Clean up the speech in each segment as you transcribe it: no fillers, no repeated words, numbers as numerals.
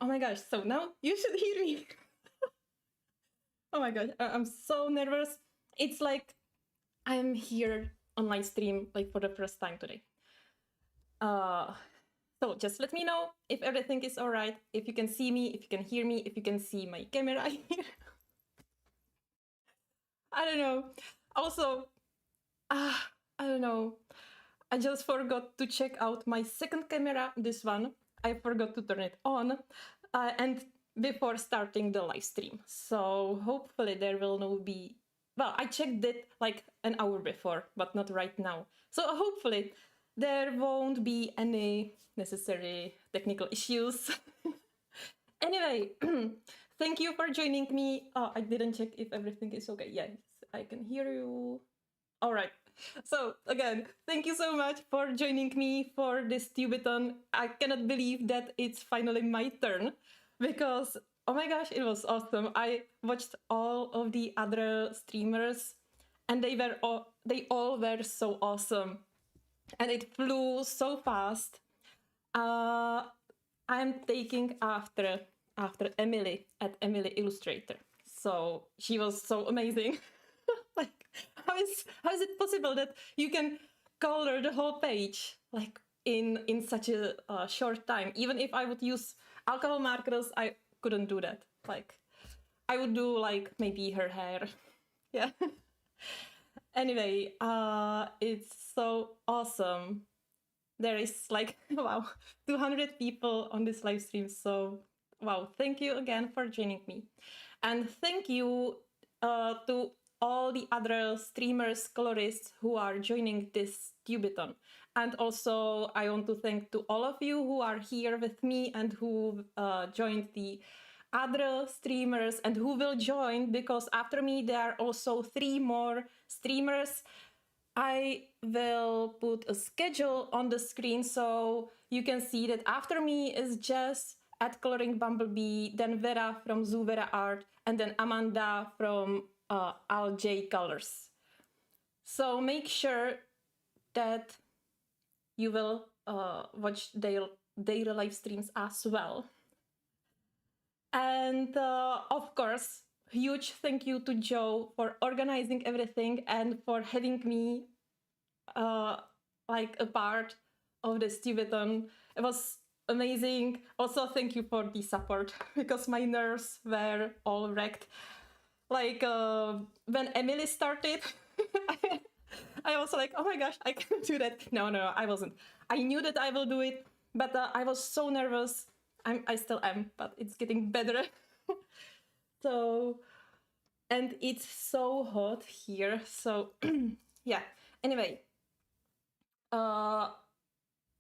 Oh my gosh, so now you should hear me. Oh my gosh, I'm so nervous. It's like I'm here on live stream like for the first time today. So just let me know if everything is all right, if you can see me, if you can hear me, if you can see my camera here. I don't know. Also, I don't know. I just forgot to check out my second camera, this one. I forgot to turn it on and before starting the live stream. So hopefully there will not be, well, I checked it like an hour before, but not right now. So hopefully there won't be any necessary technical issues. Anyway, thank you for joining me. I didn't check if everything is okay. Yes, I can hear you. All right. So again, thank you so much for joining me for this Tubithon. I cannot believe that it's finally my turn because, oh my gosh, it was awesome. I watched all of the other streamers and they all were so awesome. And it flew so fast. I'm taking after Emily at Emily Illustrator. So she was so amazing. Like, how is it possible that you can color the whole page like in such a short time? Even if I would use alcohol markers, I couldn't do that. Like, I would do like maybe her hair. Yeah. Anyway, it's so awesome. There is like, wow, 200 people on this live stream. So, wow, thank you again for joining me. And thank you to all the other streamers, colorists who are joining this Tubithon. And also, I want to thank to all of you who are here with me and who joined the other streamers and who will join, because after me, there are also 3 more streamers. I will put a schedule on the screen so you can see that after me is Jess at Coloring Bumblebee, then Vera from Zuvera Art, and then Amanda from Al-J Colors. So make sure that you will watch their live streams as well. And of course, huge thank you to Joe for organizing everything and for having me like a part of this Tubithon. It was amazing. Also, thank you for the support because my nerves were all wrecked. Like when Emily started, I was like, oh my gosh, I can't do that. No, I wasn't. I knew that I will do it, but I was so nervous. I still am, but it's getting better. So, and it's so hot here. So, yeah. Anyway,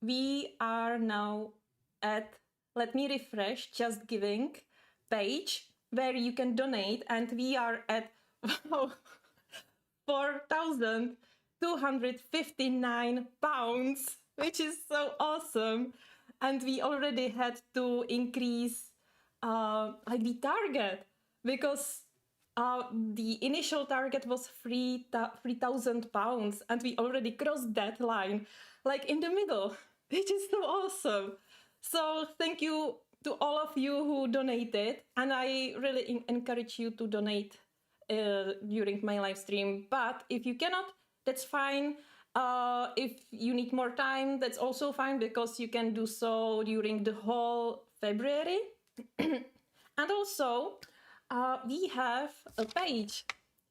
we are now at, let me refresh, Just Giving page where you can donate, and we are at wow, 4,259 pounds, which is so awesome. And we already had to increase like the target because the initial target was 3,000 pounds, and we already crossed that line, like in the middle, which is so awesome. So thank you to all of you who donated, and I really encourage you to donate during my live stream. But if you cannot, that's fine. If you need more time, that's also fine, because you can do so during the whole February. And also, we have a page.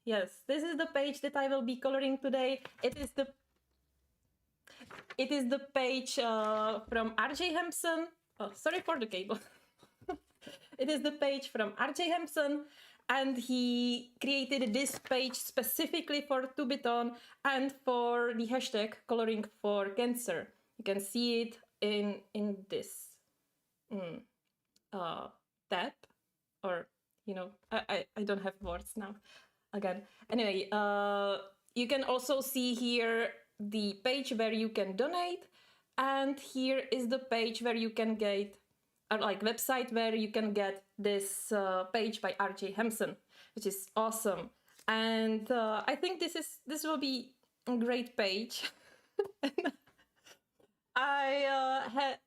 Yes, this is the page that I will be coloring today. It is the page from RJ Hampson. Oh, sorry for the cable. It is the page from RJ Hampson, and he created this page specifically for Tubithon and for the hashtag Coloring for Cancer. You can see it in this tab, or you know, I don't have words now. Again, anyway, you can also see here the page where you can donate, and here is the page where you can get, or like website where you can get this page by RJ Hampson, which is awesome. And I think this will be a great page. I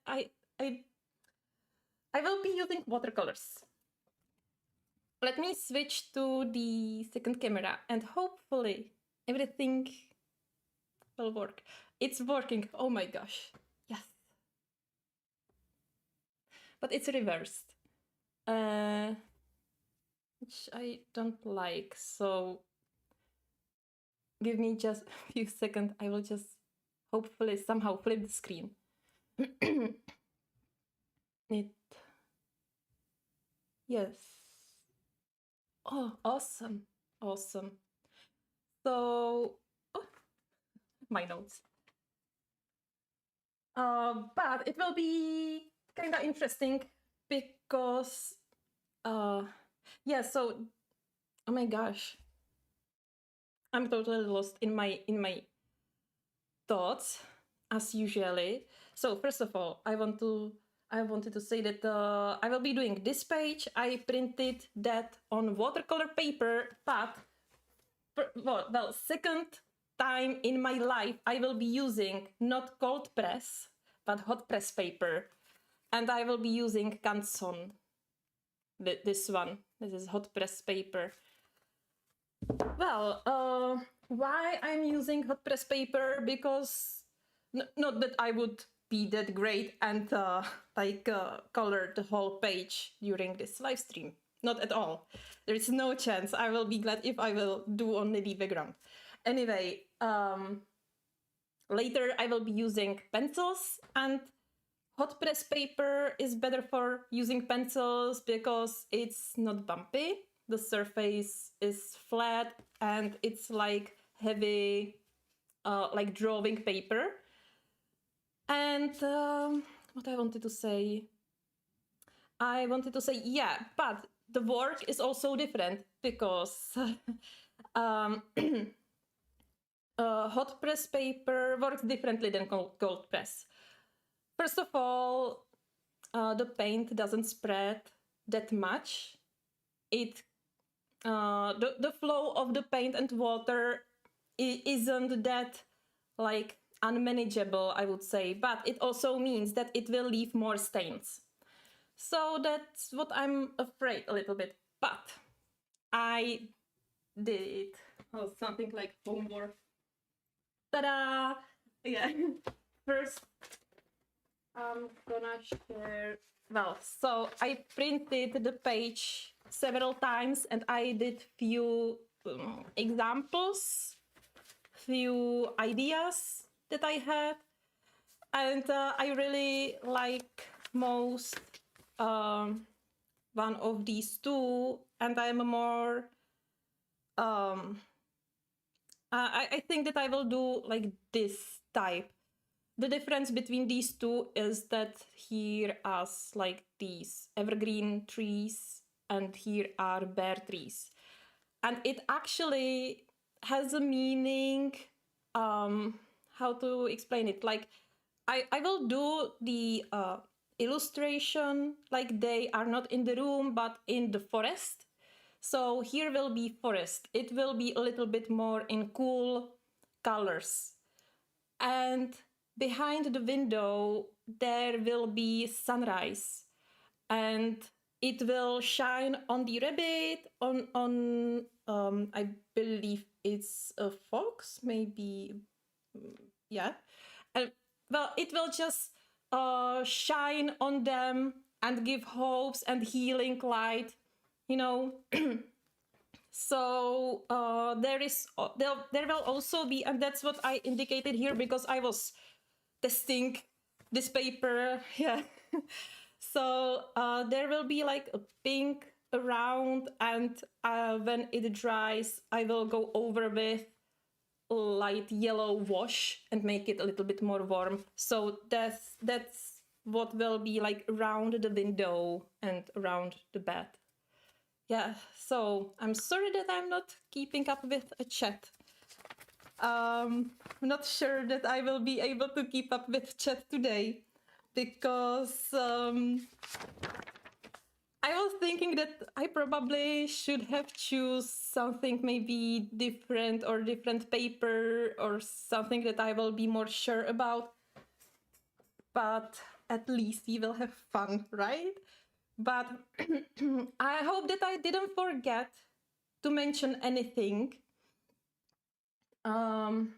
I will be using watercolors. Let me switch to the second camera and hopefully everything will work. It's working. Oh my gosh. Yes. But it's reversed. Which I don't like. So give me just a few seconds. I will just hopefully somehow flip the screen. Yes. Oh, awesome. Awesome. So, oh, my notes. But it will be kind of interesting because, yeah, so, oh my gosh. I'm totally lost in my thoughts as usually. So first of all, I wanted to say that I will be doing this page. I printed that on watercolor paper, but well, second time in my life I will be using not cold press, but hot press paper, and I will be using Canson. This one. This is hot press paper. Well, why I'm using hot press paper? Because not that I would be that great and color the whole page during this live stream. Not at all. There is no chance. I will be glad if I will do only the background. Anyway, later I will be using pencils, and hot press paper is better for using pencils because it's not bumpy. The surface is flat and it's like heavy, like drawing paper. And what I wanted to say? I wanted to say, yeah, but the work is also different because hot press paper works differently than cold press. First of all, the paint doesn't spread that much. The flow of the paint and water isn't that like unmanageable, I would say, but it also means that it will leave more stains. So that's what I'm afraid a little bit, but I did something like homework. Ta-da! Yeah. First, I'm gonna share. Well, so I printed the page several times and I did few examples, few ideas that I had, and I really like most one of these two, and I'm more I think that I will do like this type. The difference between these two is that here are like these evergreen trees and here are bare trees. And it actually has a meaning, how to explain it? Like I will do the illustration like they are not in the room but in the forest. So here will be forest. It will be a little bit more in cool colors. And behind the window, there will be sunrise. And it will shine on the rabbit, on I believe it's a fox, maybe, yeah. And well, it will just shine on them and give hopes and healing light, you know. So there will also be, and that's what I indicated here because I was testing this paper, yeah. So there will be like a pink around, and when it dries, I will go over with light yellow wash and make it a little bit more warm. So that's what will be like around the window and around the bed. Yeah, so I'm sorry that I'm not keeping up with a chat. I'm not sure that I will be able to keep up with chat today because I was thinking that I probably should have choose something maybe different or different paper or something that I will be more sure about. But at least we will have fun, right? But I hope that I didn't forget to mention anything. And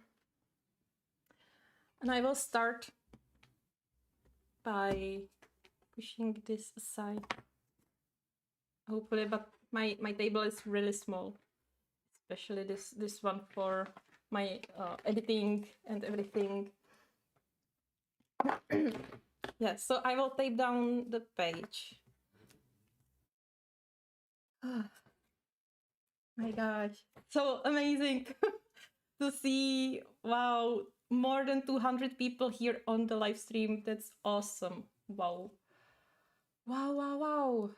I will start by pushing this aside. Hopefully, but my table is really small, especially this one for my editing and everything. Yeah, so I will tape down the page. My gosh, so amazing to see. Wow, more than 200 people here on the live stream. That's awesome. Wow. Wow, wow, wow.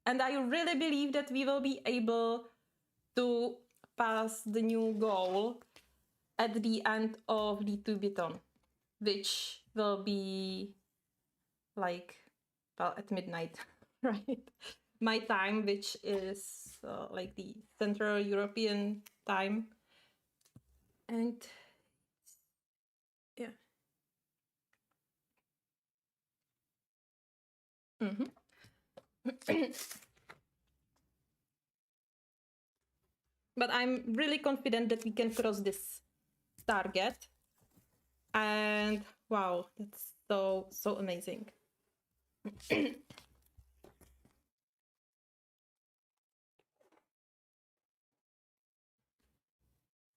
And I really believe that we will be able to pass the new goal at the end of the Tubithon, which will be like, well, at midnight, right? My time, which is like the Central European time. And yeah. But I'm really confident that we can cross this target. And wow, that's so amazing.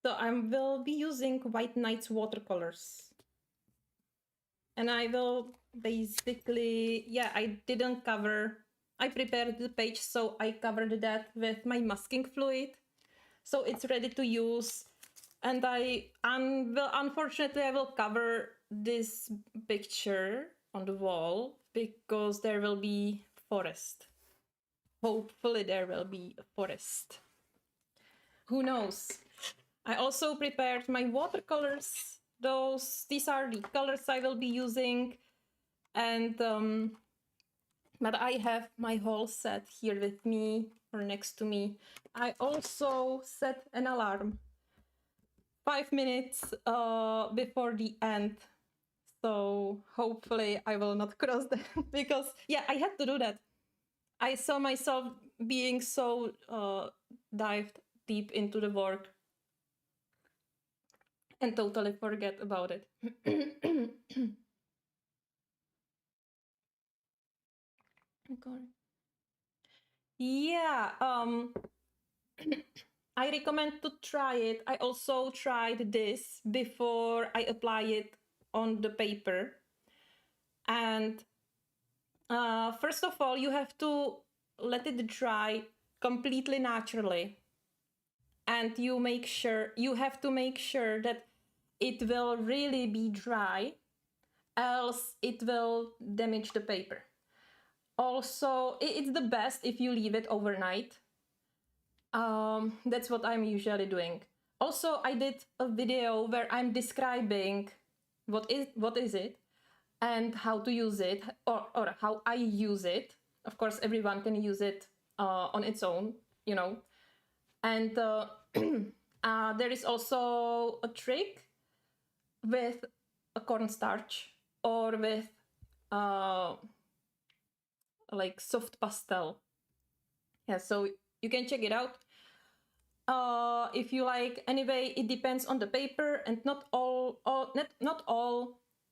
So I will be using White Nights watercolors. And I will basically, yeah, I didn't cover, I prepared the page, so I covered that with my masking fluid. So it's ready to use. And unfortunately, I will cover this picture on the wall because there will be forest. Hopefully there will be a forest. Who knows? I also prepared my watercolors. These are the colors I will be using. And but I have my whole set here with me or next to me. I also set an alarm 5 minutes before the end. So hopefully I will not cross that because yeah, I had to do that. I saw myself being so dived deep into the work and totally forget about it. Okay. Yeah, I recommend to try it. I also tried this before I apply it on the paper. And first of all, you have to let it dry completely naturally. And you have to make sure that it will really be dry, else it will damage the paper. Also, it's the best if you leave it overnight. That's what I'm usually doing. Also, I did a video where I'm describing what is it and how to use it, or how I use it. Of course, everyone can use it on its own, you know. And there is also a trick with a cornstarch or with like soft pastel. Yeah, so you can check it out. If you like. Anyway, it depends on the paper, and not all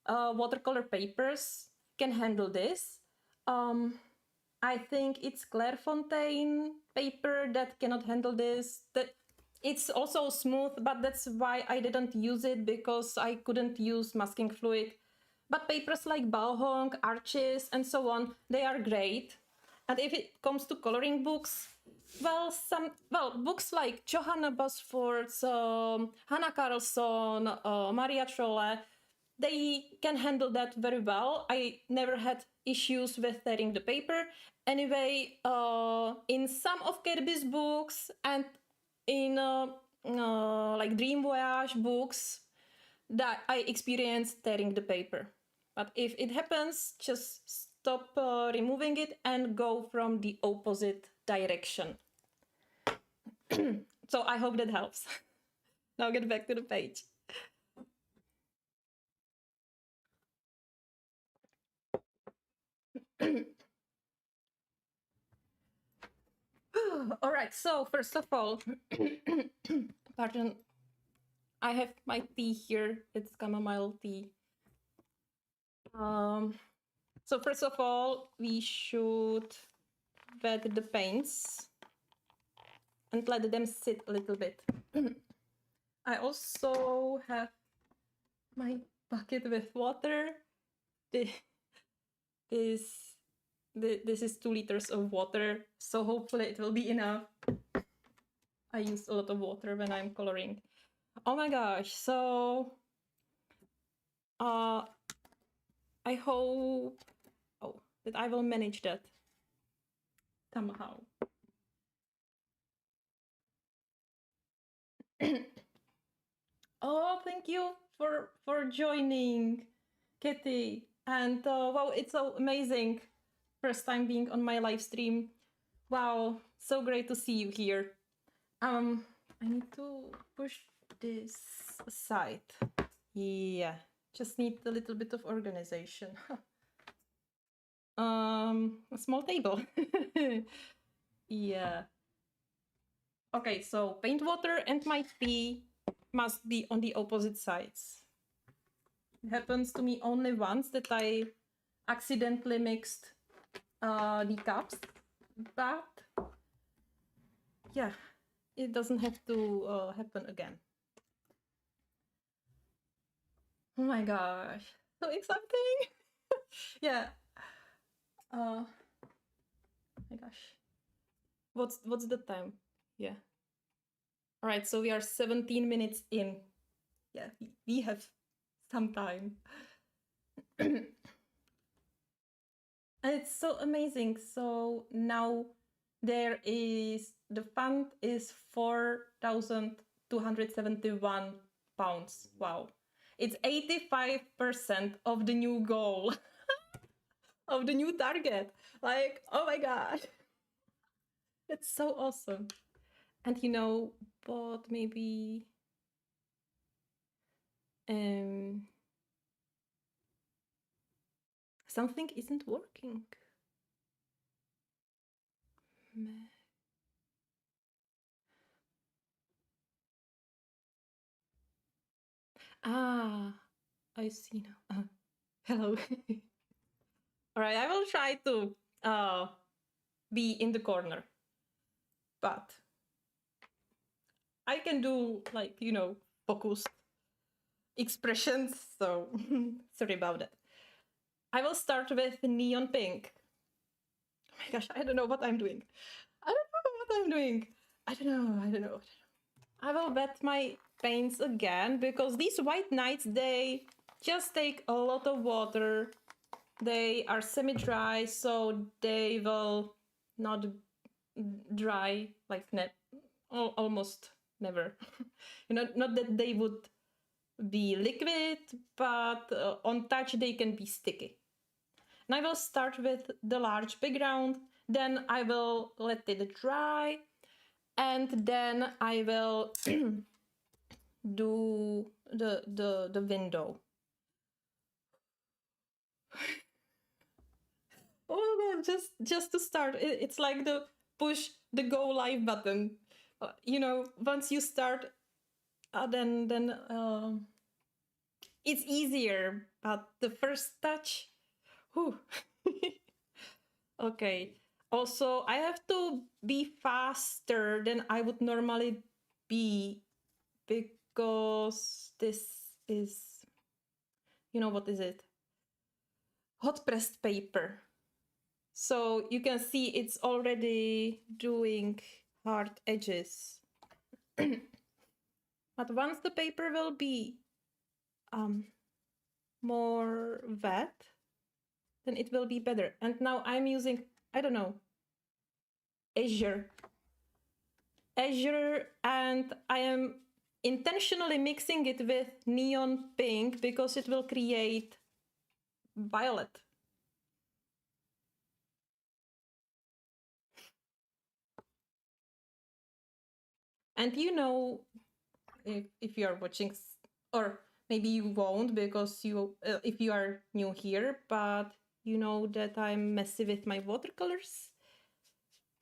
watercolor papers can handle this. I think it's Clairefontaine paper that cannot handle this. That it's also smooth, but that's why I didn't use it, because I couldn't use masking fluid. But papers like Balhong, Arches, and so on, they are great. And if it comes to coloring books, books like Johanna Bosford's, Hannah Carlson, Maria Trolle, they can handle that very well. I never had issues with tearing the paper. Anyway, in some of Kirby's books and in like Dream Voyage books, that I experienced tearing the paper. But if it happens, just stop removing it and go from the opposite direction. So I hope that helps. Now get back to the page. All right, so first of all, pardon, I have my tea here. It's chamomile tea. So first of all, we should wet the paints and let them sit a little bit. I also have my bucket with water. This is 2 liters of water, so hopefully it will be enough. I use a lot of water when I'm coloring. Oh my gosh, so I hope that I will manage that somehow. Oh, thank you for joining, Kitty. And wow, it's so amazing. First time being on my live stream. Wow, so great to see you here. I need to push this aside. Yeah, just need a little bit of organization. A small table. Yeah. Okay, so paint water and my tea must be on the opposite sides. It happens to me only once that I accidentally mixed the cups, but yeah, it doesn't have to happen again. Oh my gosh, so exciting! Yeah. Oh my gosh. What's the time? Yeah. All right, so we are 17 minutes in. Yeah, we have some time. And it's so amazing. So now there is, the fund is £4,271. Wow. It's 85% of the new goal, of the new target. Like, oh my God. It's so awesome. And you know, but maybe something isn't working. Ah, I see now. Hello. All right, I will try to be in the corner, but I can do, like, you know, focused expressions, so sorry about that. I will start with neon pink. Oh my gosh, I don't know what I'm doing. I don't know. I will wet my paints again, because these white nights, they just take a lot of water. They are semi-dry, so they will not dry like almost never. You know, not that they would be liquid, but on touch they can be sticky. And I will start with the large background, then I will let it dry, and then I will do the window. Oh my God, just to start, it's like the push the go live button. You know, once you start, then it's easier, but the first touch, whew. Okay. Also, I have to be faster than I would normally be, because this is, you know, what is it? Hot pressed paper. So you can see it's already doing hard edges. But once the paper will be more wet, then it will be better. And now I'm using, I don't know, Azure, and I am intentionally mixing it with neon pink because it will create violet. And you know, if you are watching, or maybe you won't, because you if you are new here, but you know that I'm messy with my watercolors.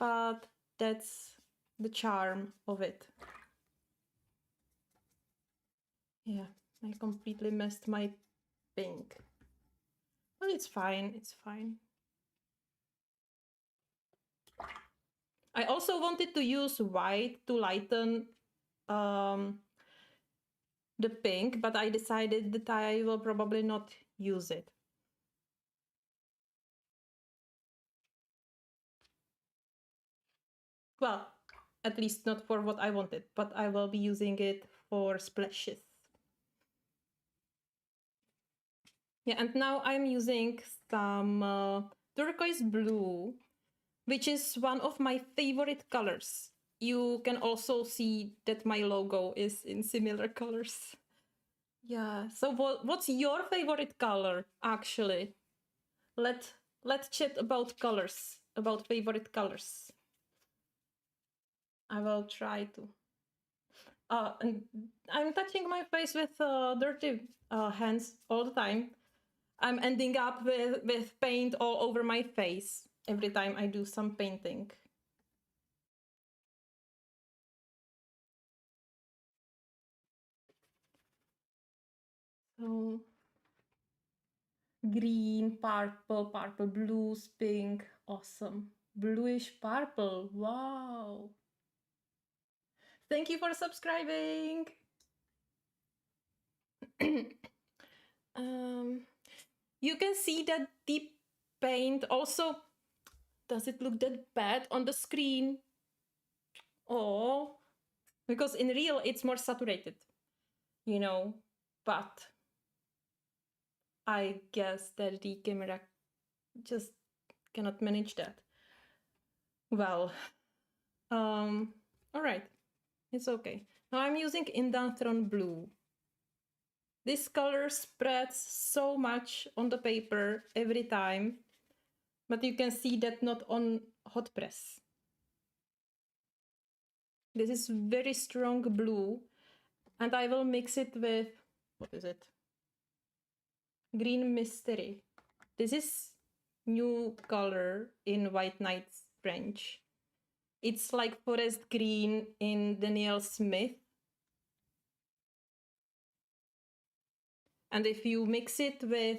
But that's the charm of it. Yeah, I completely messed my pink. But it's fine, it's fine. I also wanted to use white to lighten the pink, but I decided that I will probably not use it. Well, at least not for what I wanted, but I will be using it for splashes. Yeah, and now I'm using some turquoise blue, which is one of my favorite colors. You can also see that my logo is in similar colors. Yeah, so what's your favorite color, actually? Let's chat about colors, about favorite colors. I will try to. And I'm touching my face with dirty hands all the time. I'm ending up with paint all over my face every time I do some painting. So green, purple, purple, blues, pink, awesome. Bluish purple, wow. Thank you for subscribing. You can see that deep paint also. Does it look that bad on the screen? Oh, because in real it's more saturated, you know, but I guess that the camera just cannot manage that. Well, all right, it's okay. Now I'm using Indantron Blue. This color spreads so much on the paper every time, but you can see that not on hot press. This is very strong blue, and I will mix it with, what is it? Green Mystery. This is new color in White Knight's French. It's like forest green in Daniel Smith. And if you mix it with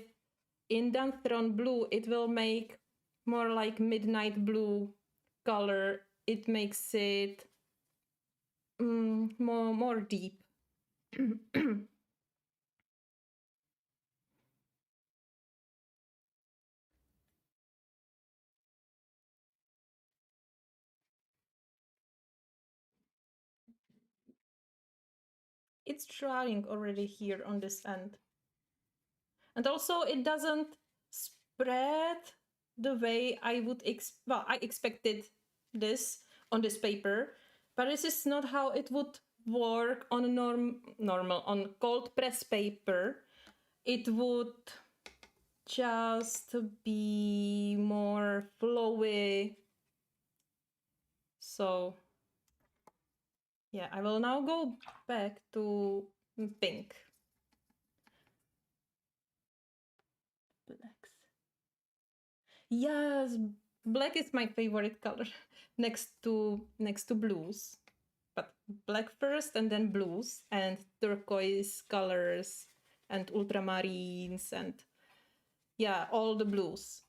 Indantron Blue, it will make more like midnight blue color. It makes it more deep. It's drying already here on this end. And also it doesn't spread the way I would well, I expected this on this paper, but this is not how it would work on normal on cold press paper. It would just be more flowy. So yeah, I will now go back to pink. Blacks. Yes, black is my favorite color next to blues. But black first and then blues and turquoise colors and ultramarines and yeah, all the blues.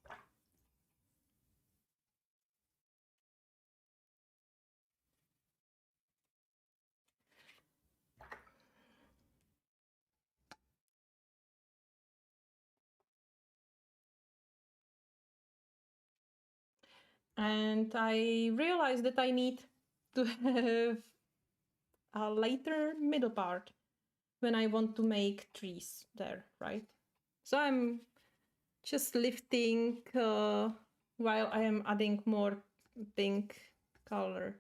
And I realized that I need to have a lighter middle part when I want to make trees there, right? So I'm just lifting while I am adding more pink color.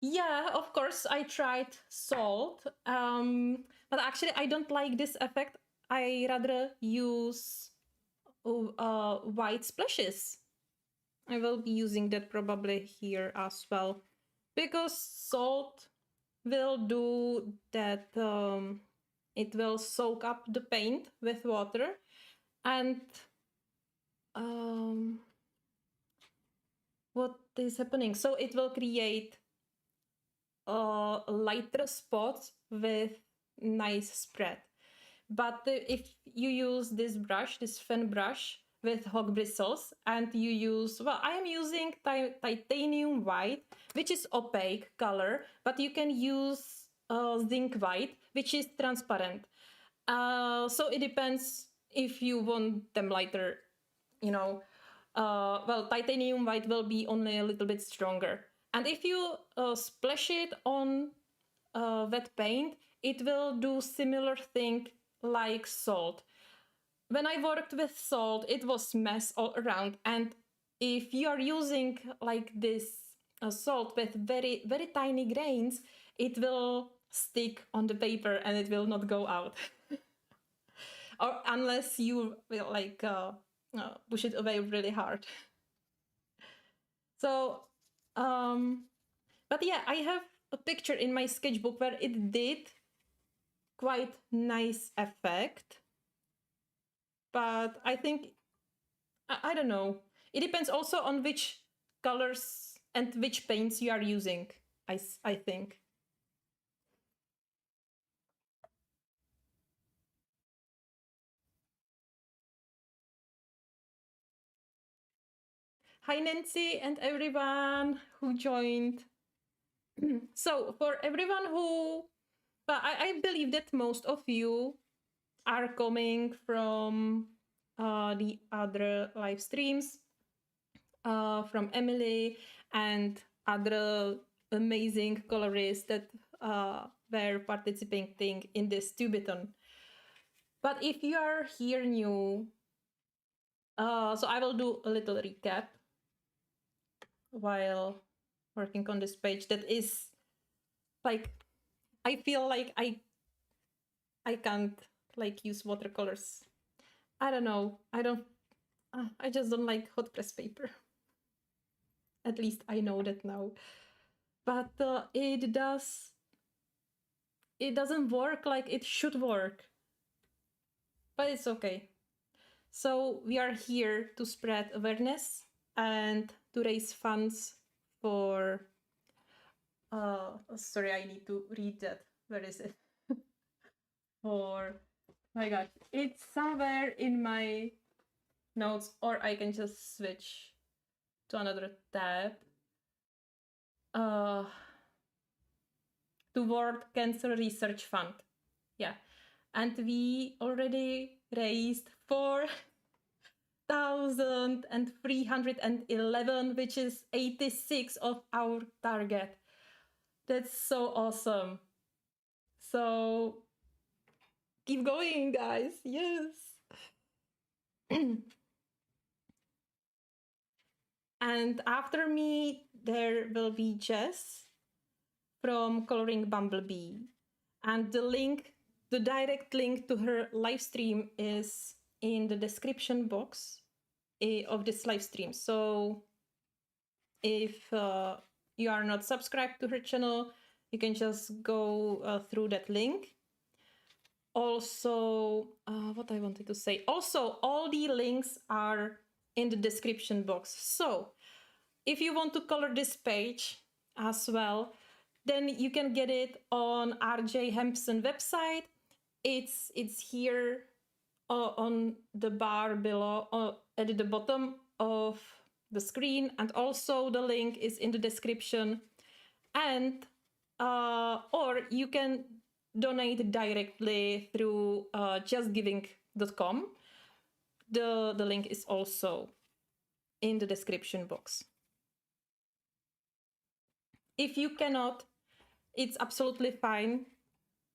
Yeah, of course, I tried salt, but actually I don't like this effect. I rather use white splashes. I will be using that probably here as well, because salt will do that it will soak up the paint with water, and what is happening? So it will create lighter spots with nice spread. But if you use this brush, this fan brush with hog bristles, and you use, well, I am using titanium white, which is opaque color, but you can use zinc white, which is transparent. So it depends if you want them lighter, you know. Well, titanium white will be only a little bit stronger. And if you splash it on wet paint, it will do similar thing like salt. When I worked with salt, it was mess all around. And if you are using like this salt with very, very tiny grains, it will stick on the paper and it will not go out. Or unless you will like push it away really hard. So, but yeah, I have a picture in my sketchbook where it did quite nice effect. But I think, I don't know. It depends also on which colors and which paints you are using, I think. Hi, Nancy, and everyone who joined. So, for everyone who, well, I believe that most of you are coming from the other live streams, from Emily and other amazing colorists that were participating in this Tubithon. But if you are here new, so I will do a little recap while working on this page. That is like, I feel like I can't like use watercolors. I don't know. I just don't like hot press paper. At least I know that now. But it doesn't work like it should work. But it's okay. So we are here to spread awareness and to raise funds for sorry, I need to read that. Where is it? For, my god, it's somewhere in my notes, or I can just switch to another tab. To World Cancer Research Fund. Yeah. And we already raised 4,311, which is 86 of our target. That's so awesome. So keep going, guys. Yes. And after me, there will be Jess from Coloring Bumblebee. And the direct link to her live stream is in the description box of this live stream. So if you are not subscribed to her channel, you can just go through that link. Also, what I wanted to say. Also, all the links are in the description box. So if you want to color this page as well, then you can get it on RJ Hampson website. It's here on the bar below, at the bottom of the screen, and also the link is in the description. And or you can donate directly through justgiving.com. The link is also in the description box. If you cannot, it's absolutely fine.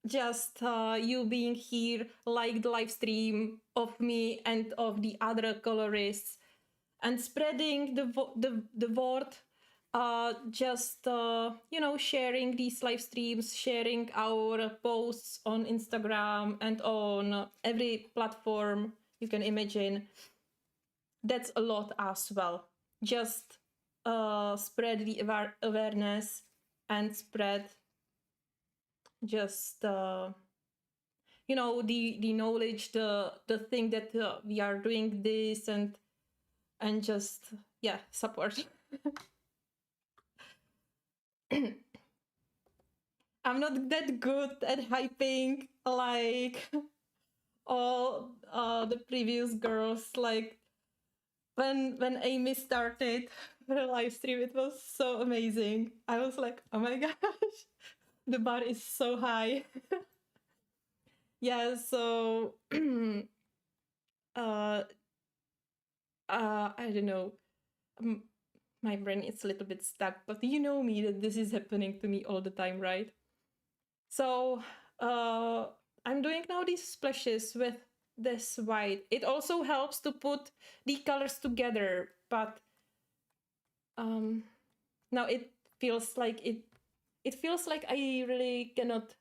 Just you being here, like the live stream of me and of the other colorists, and spreading the word, just you know, sharing these live streams, sharing our posts on Instagram and on every platform you can imagine. That's a lot as well. Just spread the awareness and spread just you know, the knowledge, the thing that we are doing this, and just, yeah, support. I'm not that good at hyping like all the previous girls. Like when Amy started her live stream, it was so amazing. I was like, oh my gosh, the bar is so high. Yeah, so I don't know. My brain is a little bit stuck, but you know me that this is happening to me all the time, right? So I'm doing now these splashes with this white. It also helps to put the colors together, but now it feels like it feels like I really cannot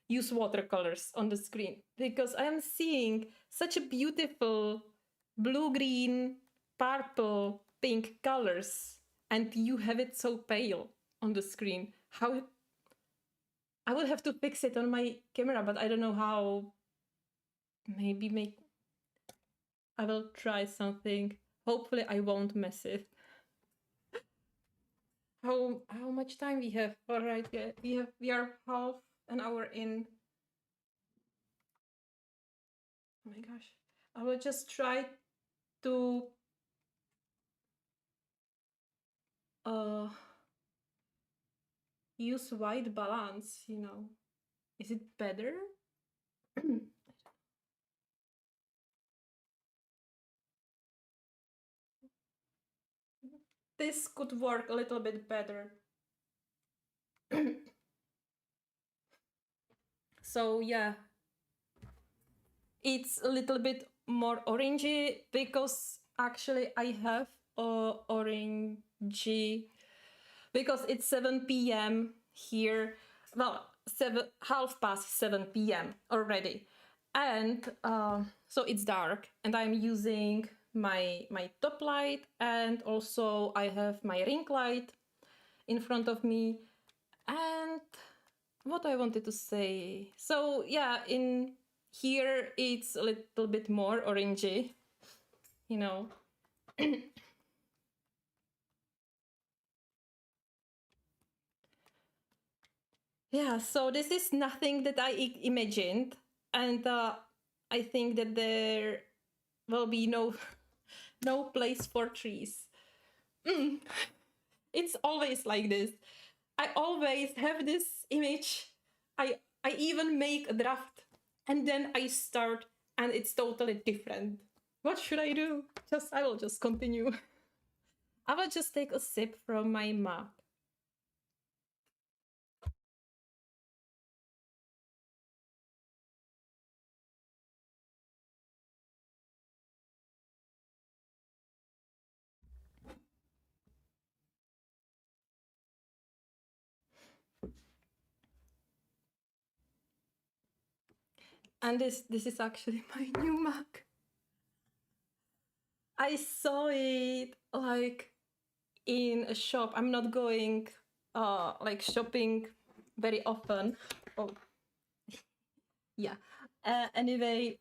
use watercolors on the screen because I am seeing such a beautiful blue, green, purple, pink colors, and you have it so pale on the screen. How I would have to fix it on my camera, but I don't know how. Maybe I will try something. Hopefully I won't mess it. How much time we have? All right, yeah, we are half an hour in. Oh my gosh. I will just try to use white balance, you know. Is it better? This could work a little bit better. So yeah, it's a little bit more orangey because actually I have orangey because it's 7 p.m. here. Well, 7:30 p.m. already, and so it's dark, and I'm using my top light, and also I have my ring light in front of me. And what I wanted to say, so yeah, in here it's a little bit more orangey, you know. Yeah, so this is nothing that I imagined, and I think that there will be no no place for trees. It's always like this. I always have this image. I even make a draft, and then I start, and it's totally different. What should I do? I will just continue. I will just take a sip from my mug. And this is actually my new mug. I saw it like in a shop. I'm not going like shopping very often. Oh, yeah. Anyway,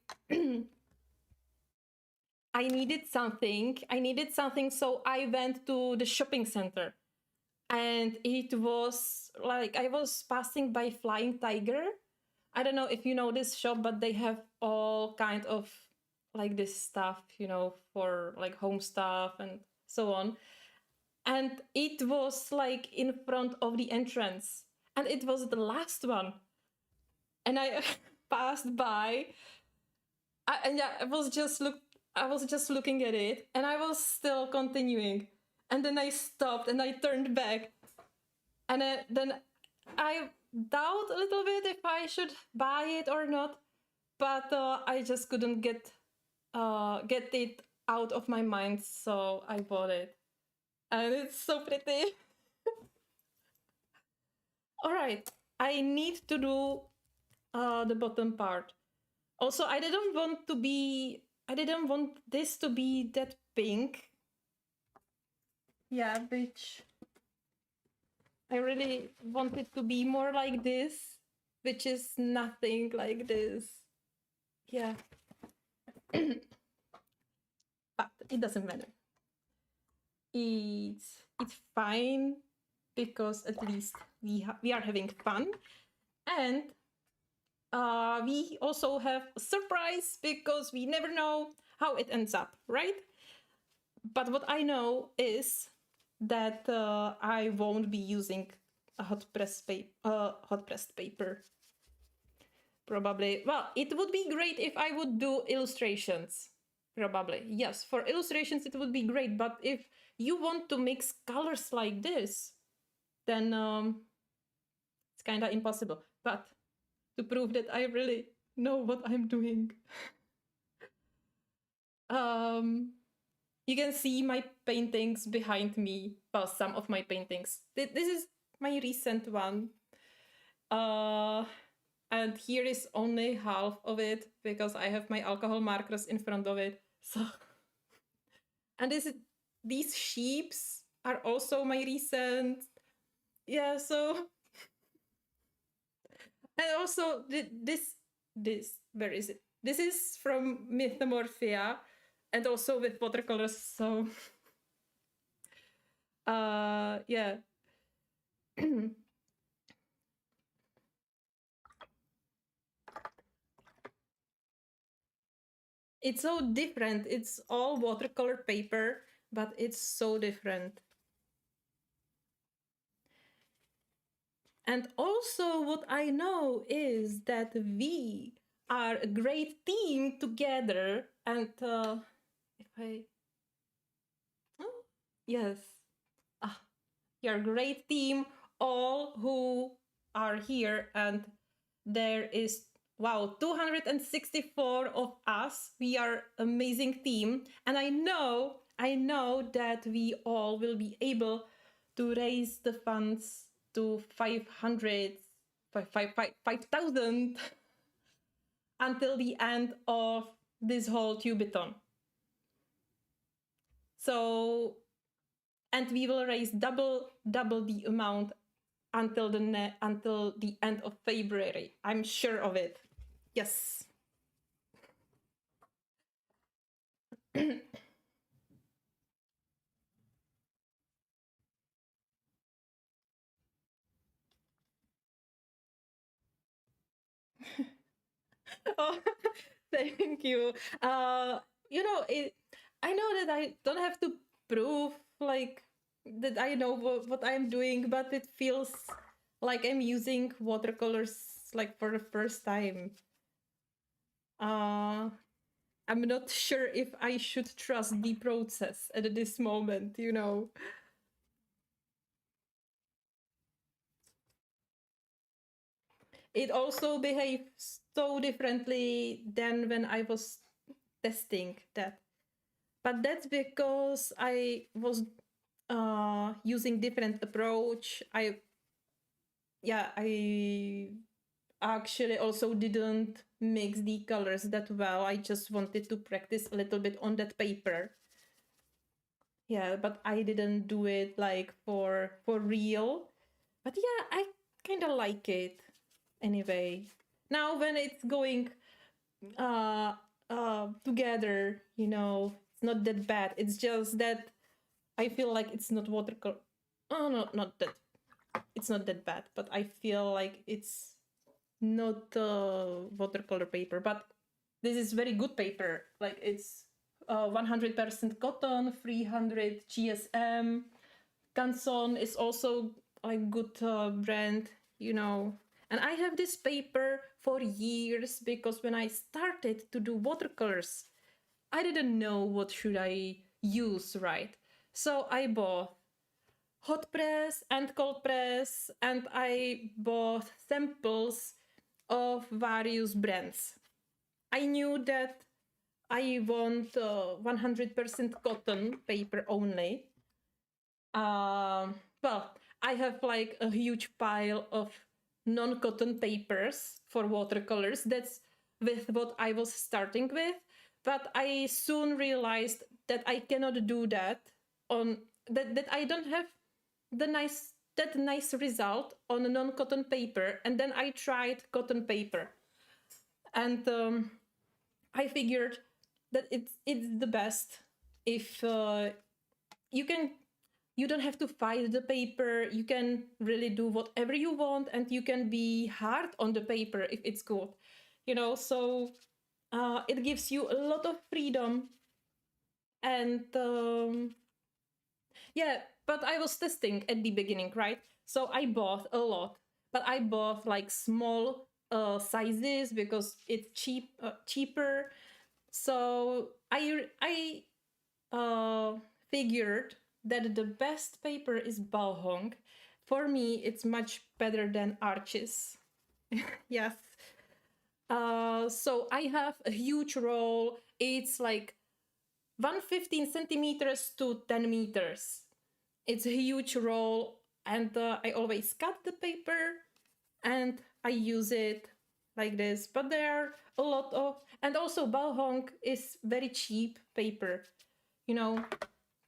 I needed something. So I went to the shopping center, and it was like I was passing by Flying Tiger. I don't know if you know this shop, but they have all kind of like this stuff, you know, for like home stuff and so on. And it was like in front of the entrance, and it was the last one. And I passed by, and yeah, I was just looking at it, and I was still continuing. And then I stopped and I turned back, and then I doubt a little bit if I should buy it or not, but I just couldn't get it out of my mind, so I bought it, and it's so pretty. All right, I need to do the bottom part. Also, I didn't want this to be that pink. Yeah, bitch. I really want it to be more like this. which is nothing like this. Yeah. But it doesn't matter. It's fine because at least we are having fun, and we also have a surprise because we never know how it ends up, right? But what I know is that I won't be using a hot pressed paper. Probably. Well, it would be great if I would do illustrations. Probably. Yes, for illustrations it would be great, but if you want to mix colors like this, then it's kind of impossible. But to prove that I really know what I'm doing, you can see my paintings behind me. Well, some of my paintings. This is my recent one. And here is only half of it because I have my alcohol markers in front of it. So, and these sheeps are also my recent. Yeah, so, and also this, where is it? This is from Mythomorphia and also with watercolors. So, yeah. It's so different. It's all watercolor paper, but it's so different. And also what I know is that we are a great team together. And if I... Oh, yes. You're a great team, all who are here. And there is, wow, 264 of us. We are amazing team. And I know that we all will be able to raise the funds to 5,000 until the end of this whole Tubithon. So, and we will raise double the amount until the end of February. I'm sure of it. Yes. Oh, thank you. You know, I know that I don't have to prove like that I know what I'm doing, but it feels like I'm using watercolors like for the first time. I'm not sure if I should trust the process at this moment, you know. It also behaves so differently than when I was testing that. But that's because I was using different approach. I actually also didn't mix the colors that well. I just wanted to practice a little bit on that paper. Yeah, but I didn't do it like for real. But yeah, I kind of like it anyway. Now when it's going together, you know, it's not that bad. It's just that I feel like it's not watercolor. Oh no, not that. It's not that bad, but I feel like it's not watercolor paper. But this is very good paper. Like it's 100% cotton, 300 GSM. Canson is also a good brand, you know. And I have this paper for years because when I started to do watercolors, I didn't know what should I use, right? So I bought hot press and cold press, and I bought samples of various brands. I knew that I want 100% cotton paper only. Well, I have like a huge pile of non-cotton papers for watercolors. That's with what I was starting with. But I soon realized that I cannot do that on that I don't have the nice that nice result on a non-cotton paper, and then I tried cotton paper, and I figured that it's the best if you don't have to fight the paper. You can really do whatever you want, and you can be hard on the paper if it's good, you know. So it gives you a lot of freedom, and yeah. But I was testing at the beginning, right? So I bought a lot, but I bought like small sizes because it's cheaper. So I figured that the best paper is Balhong. For me, it's much better than Arches. Yes. So I have a huge roll. It's like 115 centimeters to 10 meters. It's a huge roll, and I always cut the paper and I use it like this. But there are a lot of, and also Balhong is very cheap paper, you know.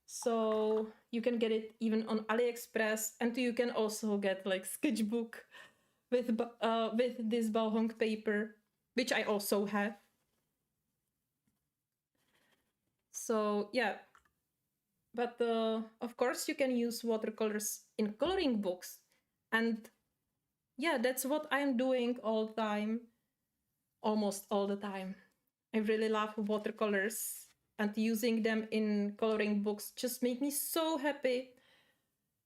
So you can get it even on AliExpress, and you can also get like sketchbook with this Balhong paper, which I also have. So yeah, but of course you can use watercolors in coloring books, and yeah, that's what I'm doing all the time, almost all the time. I really love watercolors, and using them in coloring books just make me so happy.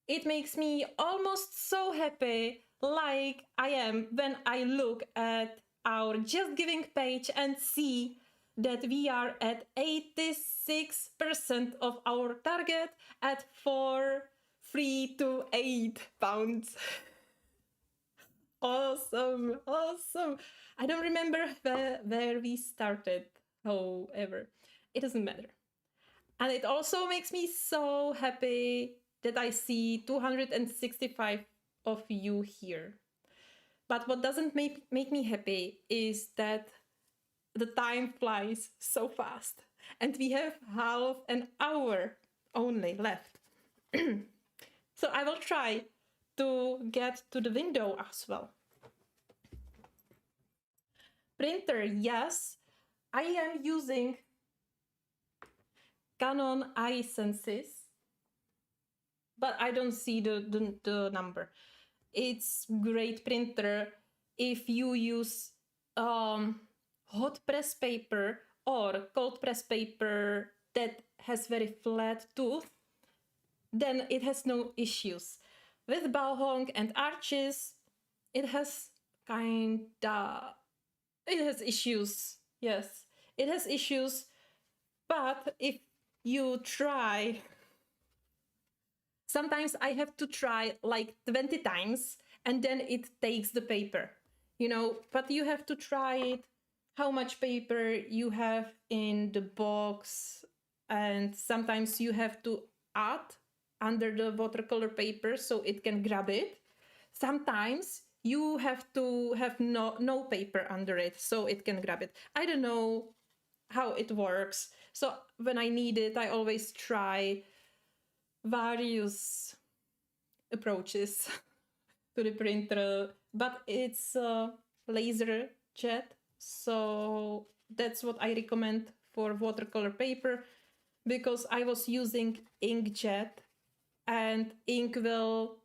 It makes me almost so happy like I am when I look at our Just Giving page and see that we are at 86% of our target at 3 to 8 pounds. Awesome, awesome. I don't remember where we started, however, it doesn't matter. And it also makes me so happy that I see 265 of you here. But what doesn't make me happy is that the time flies so fast, and we have half an hour only left. So I will try to get to the window as well. Printer, yes, I am using Canon iSenses, but I don't see the number. It's great printer if you use hot press paper or cold press paper that has very flat tooth, then it has no issues. With Balhong and Arches, it has issues. Yes, it has issues, but if you try, sometimes I have to try like 20 times, and then it takes the paper, you know. But you have to try it, how much paper you have in the box, and sometimes you have to add under the watercolor paper so it can grab it. Sometimes you have to have no paper under it so it can grab it. I don't know how it works. So when I need it, I always try various approaches to the printer, but it's laser jet, so that's what I recommend for watercolor paper, because I was using inkjet, and ink will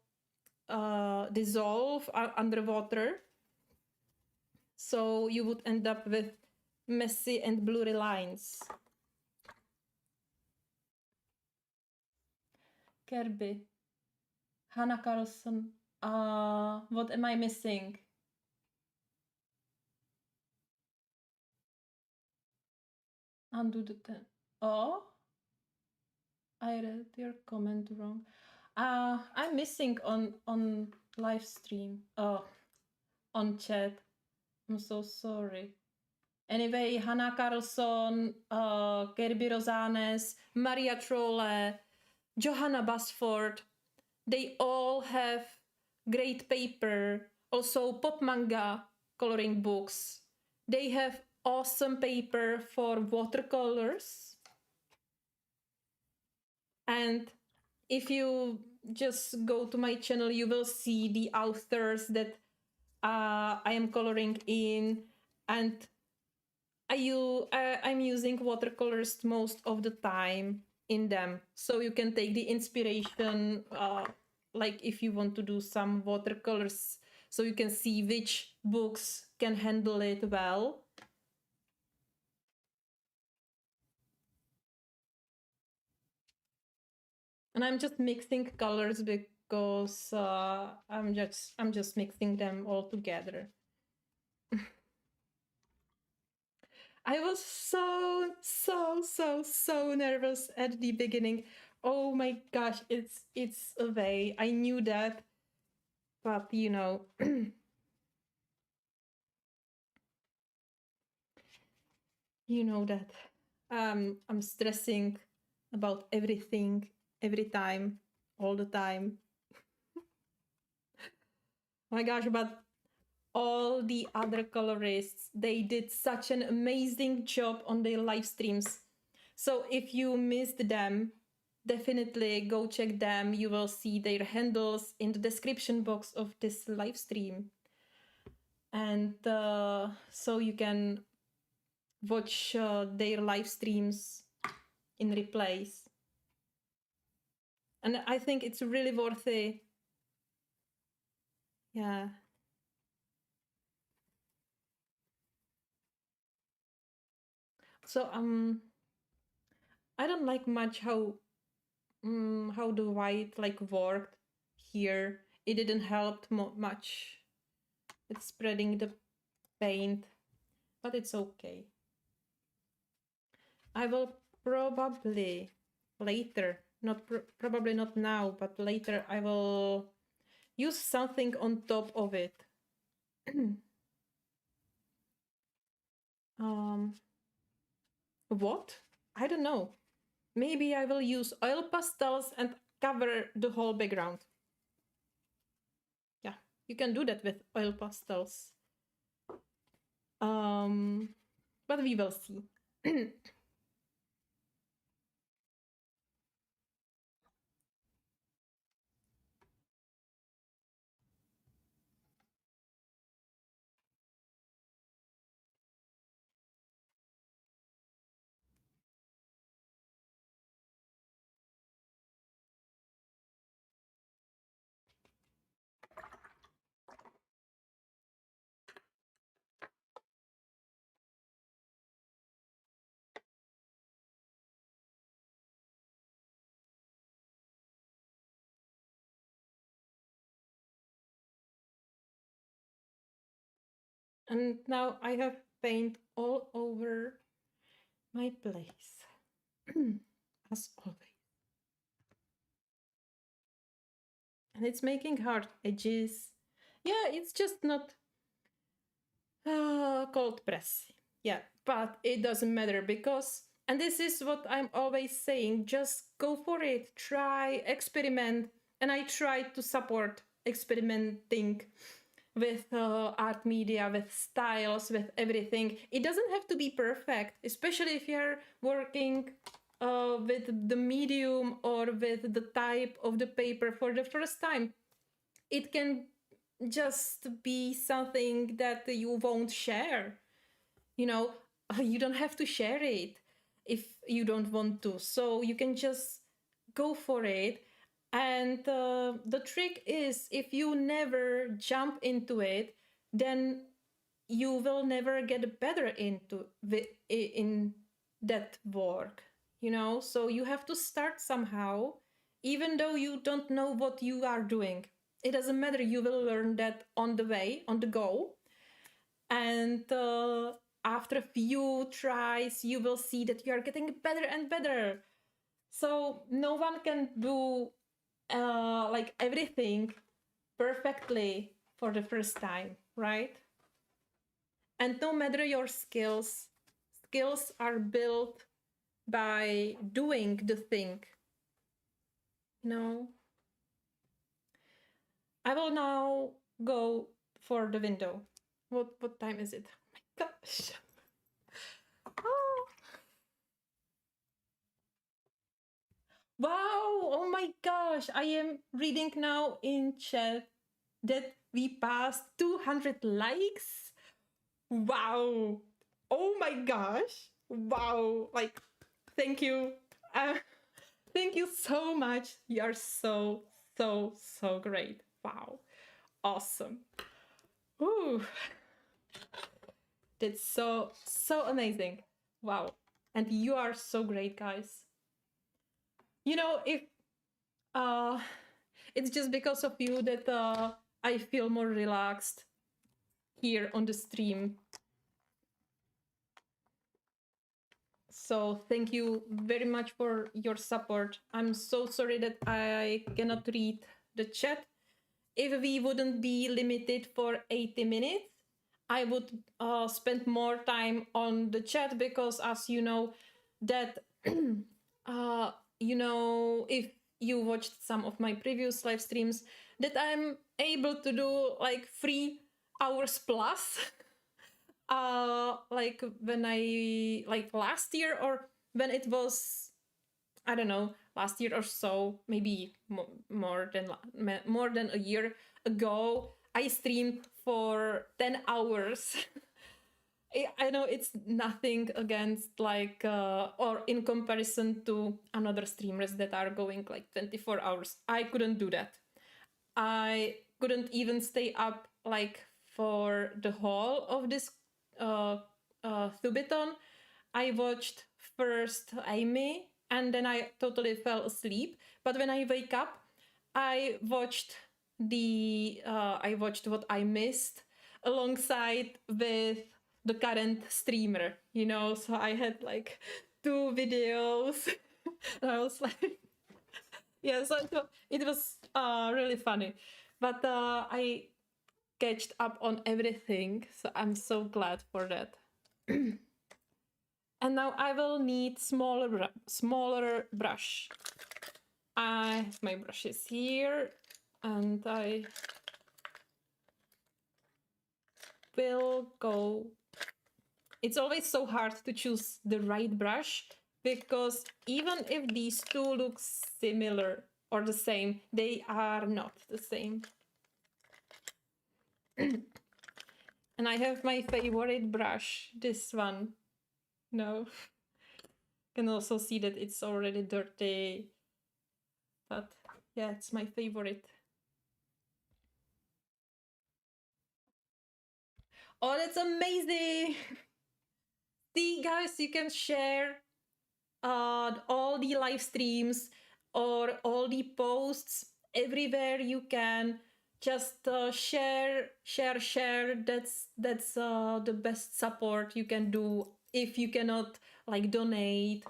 dissolve underwater, so you would end up with messy and blurry lines. Kirby, Hannah Carlson, what am I missing? Undo the 10. Oh, I read your comment wrong. I'm missing on live stream. Oh, on chat. I'm so sorry. Anyway, Hannah Carlson, Kirby Rosanes, Maria Trolle, Johanna Basford, they all have great paper. Also, Pop Manga coloring books. They have awesome paper for watercolors. And if you just go to my channel, you will see the authors that I am coloring in, and I'm using watercolors most of the time in them. So you can take the inspiration, like if you want to do some watercolors, so you can see which books can handle it well. And I'm just mixing colors because I'm just mixing them all together. I was so nervous at the beginning. Oh my gosh, it's a way. I knew that, but you know, you know that I'm stressing about everything every time, all the time. Oh my gosh, but all the other colorists, they did such an amazing job on their live streams. So if you missed them, definitely go check them. You will see their handles in the description box of this live stream. And so you can watch their live streams in replays. And I think it's really worth it. Yeah. So I don't like much how the white like worked here. It didn't help much. It's spreading the paint, but it's okay. I will probably later, probably not now, but later I will use something on top of it. What? I don't know. Maybe I will use oil pastels and cover the whole background. Yeah, you can do that with oil pastels. But we will see. And now I have paint all over my place, as always. And it's making hard edges. Yeah, it's just not cold press. Yeah, but it doesn't matter because, and this is what I'm always saying, just go for it, try, experiment. And I try to support experimenting with art media, with styles, with everything. It doesn't have to be perfect, especially if you're working with the medium or with the type of the paper for the first time. It can just be something that you won't share. You know, you don't have to share it if you don't want to. So you can just go for it. And the trick is, if you never jump into it, then you will never get better into in that work, you know. So you have to start somehow, even though you don't know what you are doing. It doesn't matter, you will learn that on the way, on the go. And after a few tries, you will see that you are getting better and better. So no one can do like everything perfectly for the first time, right? And no matter your skills, skills are built by doing the thing. You know? I will now go for the window. What time is it? Oh my gosh. Oh. Wow, oh my gosh, I am reading now in chat that we passed 200 likes. Wow. Oh my gosh. Wow. Like, thank you. Uh, thank you so much. You are so, so, so great. Wow. Awesome. Ooh. That's so, so amazing. Wow. And you are so great, guys. You know, if uh it's just because of you that I feel more relaxed here on the stream. So thank you very much for your support. I'm so sorry that I cannot read the chat. If we wouldn't be limited for 80 minutes, I would spend more time on the chat because, as you know, that you know, if you watched some of my previous live streams, that I'm able to do like 3 hours plus. Like when I like last year, or when it was, I don't know, last year or so, maybe more than a year ago, I streamed for 10 hours. I know it's nothing against like or in comparison to another streamers that are going like 24 hours. I couldn't do that. I couldn't even stay up like for the whole of this Tubithon. I watched first Amy and then I totally fell asleep. But when I wake up, I watched I watched what I missed alongside with the current streamer, you know. So I had like 2 videos. And I was like, yeah, so it was really funny. But I catched up on everything, so I'm so glad for that. And now I will need smaller brush. I have my brushes here, and I will go. It's always so hard to choose the right brush because even if these two look similar or the same, they are not the same. And I have my favorite brush, this one. No. Can also see that it's already dirty. But yeah, it's my favorite. Oh, that's amazing! See, guys, you can share all the live streams or all the posts everywhere you can. Just share. That's the best support you can do if you cannot like donate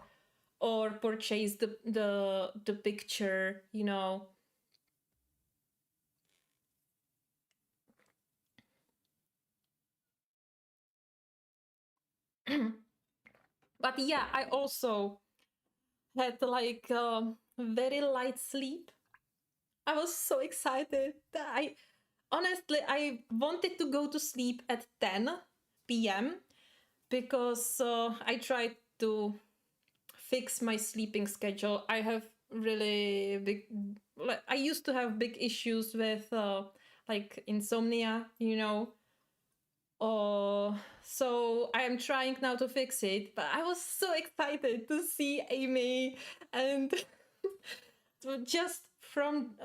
or purchase the picture, you know. But yeah, I also had like very light sleep. I was so excited. I honestly I wanted to go to sleep at 10 p.m. because I tried to fix my sleeping schedule. I have really big, like I used to have big issues with like insomnia, you know. So I am trying now to fix it, but I was so excited to see Amy, and just from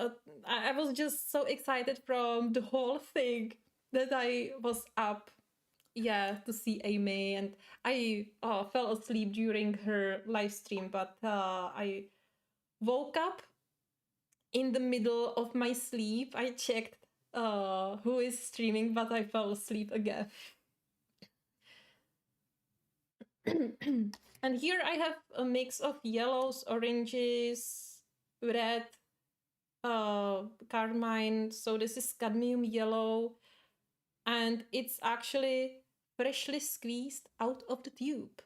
I was just so excited from the whole thing that I was up, yeah, to see Amy, and I fell asleep during her live stream, but I woke up in the middle of my sleep. I checked who is streaming, but I fell asleep again. And here I have a mix of yellows, oranges, red, carmine. So this is cadmium yellow, and it's actually freshly squeezed out of the tube.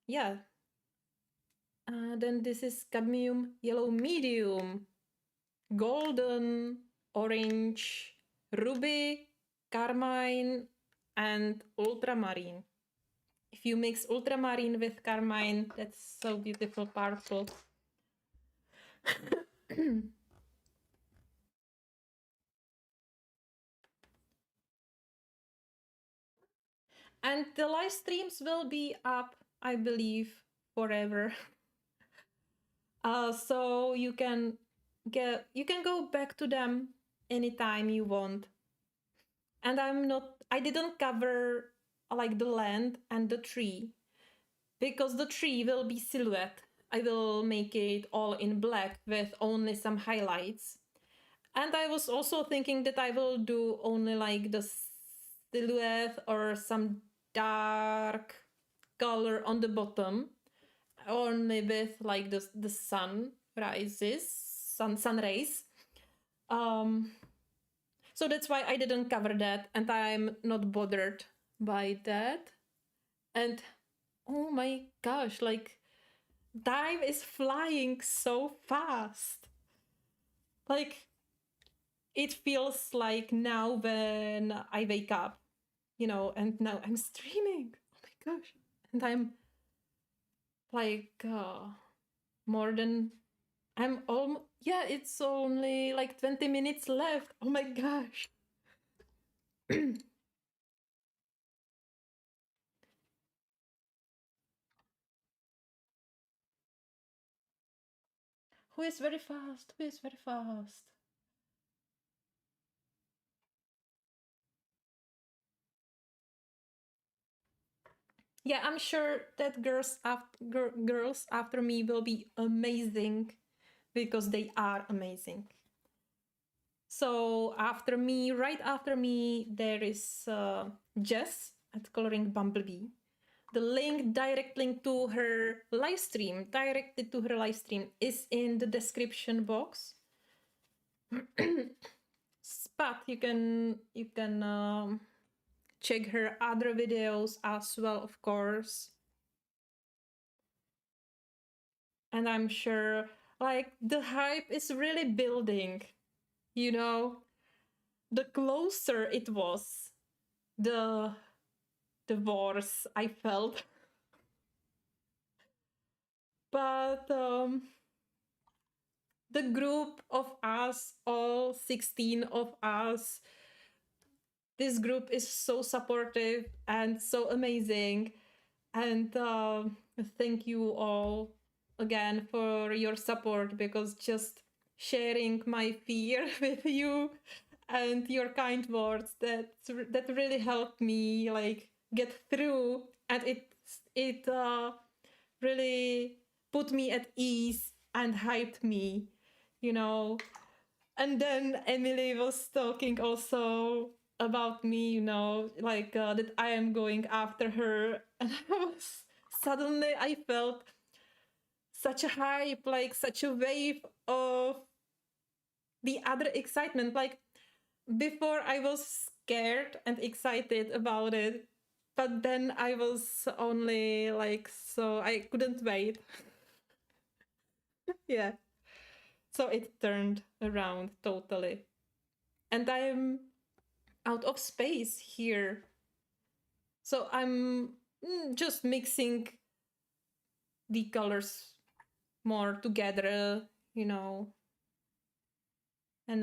Yeah. Then this is cadmium yellow medium, golden, orange, ruby, carmine, and ultramarine. If you mix ultramarine with carmine, that's so beautiful, powerful. And the live streams will be up, I believe, forever. So you can go back to them anytime you want. And I didn't cover like the land and the tree, because the tree will be silhouette. I will make it all in black with only some highlights. And I was also thinking that I will do only like the silhouette or some dark color on the bottom, only with like the sun rays. So that's why I didn't cover that, and I'm not bothered by that. And oh my gosh, like time is flying so fast. Like it feels like now when I wake up, and now I'm streaming. Oh my gosh. And I'm like more than I'm almost, yeah, it's only like 20 minutes left. Oh my gosh. Who is very fast? Who is very fast? Yeah, I'm sure that girls after me will be amazing, because they are amazing. So right after me, there is Jess at Coloring Bumblebee. The direct link to her live stream, directed to her live stream, is in the description box. But you can check her other videos as well, of course. And I'm sure like the hype is really building, the closer it was, the worse I felt. But the group of us, all 16 of us, this group is so supportive and so amazing. And thank you all again for your support, because just sharing my fear with you and your kind words, that really helped me like get through, and it really put me at ease and hyped me, And then Emily was talking also about me, like that I am going after her, and suddenly I felt such a hype, like such a wave of the other excitement. Like before I was scared and excited about it, but then I was only like, so I couldn't wait. Yeah. So it turned around totally. And I'm out of space here. So I'm just mixing the colors more together, and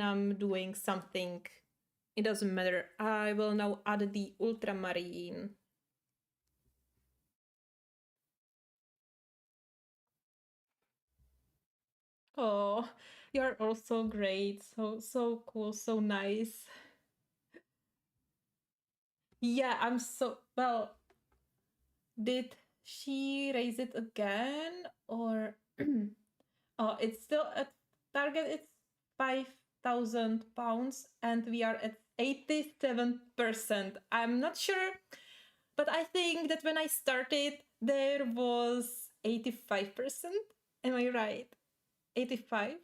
I'm doing something. It doesn't matter. I will now add the ultramarine. Oh, you're also great. So cool, so nice. Yeah, I'm so well. Did she raise it again, or oh, it's still at target? It's £5,000, and we are at 87%. I'm not sure, but I think that when I started, there was 85%. Am I right? 85.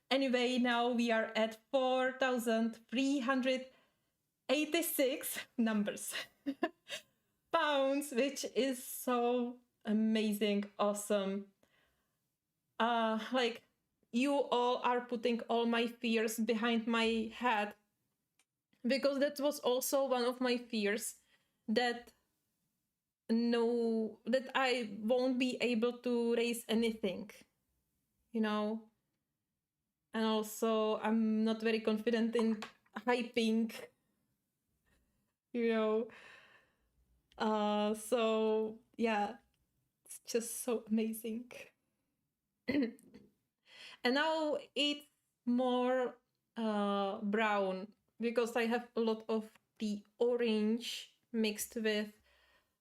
Anyway, now we are at 4,386 numbers. Pounds, which is so amazing, awesome. Like you all are putting all my fears behind my head, because that was also one of my fears, that I won't be able to raise anything, And also I'm not very confident in hyping, you know. So yeah, it's just so amazing. And now it's more brown because I have a lot of the orange mixed with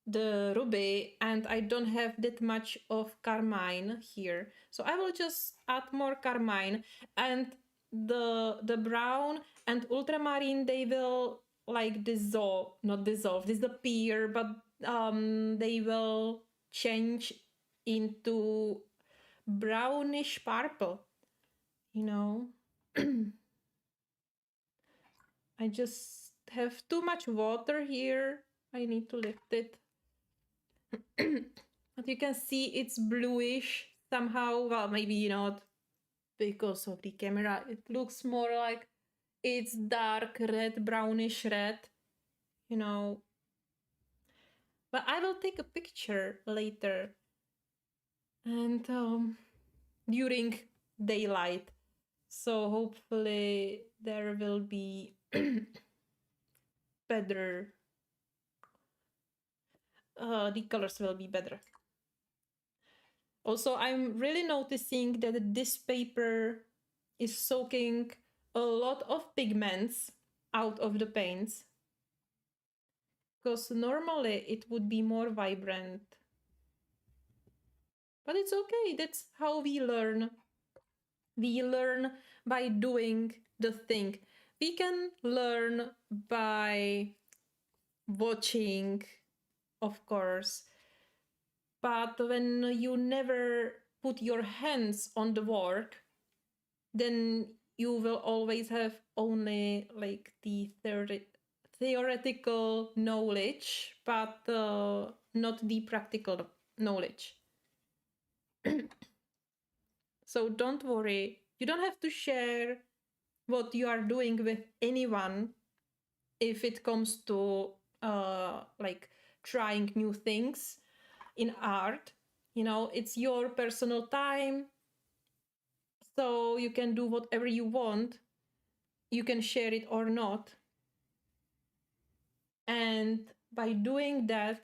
the ruby, and I don't have that much of carmine here. So I will just add more carmine, and the brown and ultramarine, they will like not dissolve, disappear, but they will change into brownish purple, you know. I just have too much water here. I need to lift it. But you can see it's bluish somehow. Well, maybe not because of the camera. It looks more like it's dark red, brownish red, you know. But I will take a picture later and during daylight. So hopefully there will be better, the colors will be better. Also, I'm really noticing that this paper is soaking a lot of pigments out of the paints, because normally it would be more vibrant. But it's okay, that's how we learn. We learn by doing the thing. We can learn by watching, of course, but when you never put your hands on the work, then you will always have only like the theoretical knowledge, but not the practical knowledge. So don't worry, you don't have to share what you are doing with anyone if it comes to like trying new things in art. You know, it's your personal time, so you can do whatever you want. You can share it or not. And by doing that,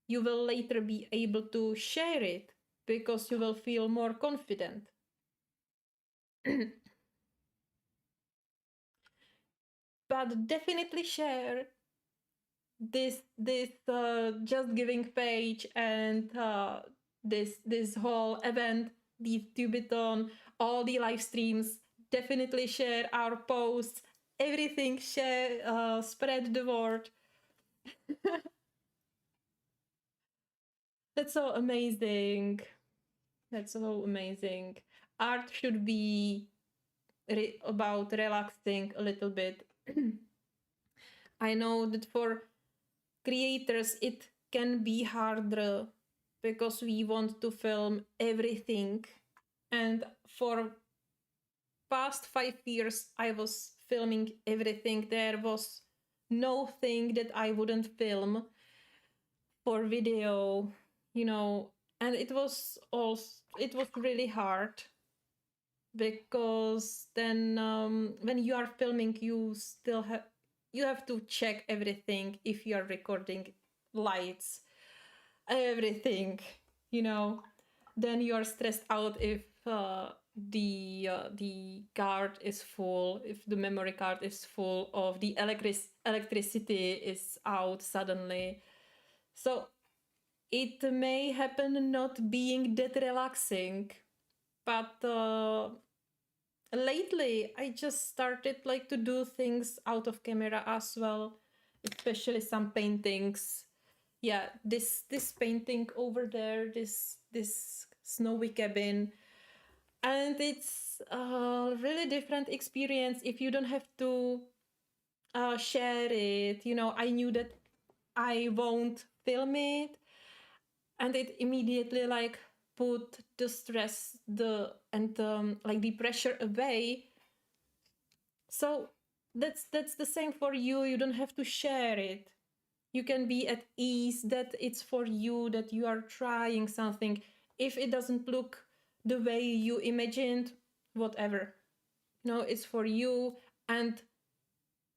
you will later be able to share it because you will feel more confident. But definitely share this just giving page and this whole event, the Tubithon, all the live streams. Definitely share our posts, everything. Share, spread the word. That's so amazing. That's so amazing. Art should be about relaxing a little bit. I know that for creators it can be harder because we want to film everything. And for past 5 years I was filming everything. There was no thing that I wouldn't film for video, you know. And it was really hard because then when you are filming, you have to check everything. If you are recording, lights, everything, you know, then you are stressed out if the card is full, if the memory card is full, of the electricity is out suddenly. So it may happen not being that relaxing. But lately I just started like to do things out of camera as well, especially some paintings. Yeah, this painting over there, this snowy cabin, and it's a really different experience if you don't have to share it. You know, I knew that I won't film it, and it immediately like put the stress like the pressure away. So that's the same for you. You don't have to share it. You can be at ease that it's for you, that you are trying something. If it doesn't look the way you imagined, whatever, No, it's for you, and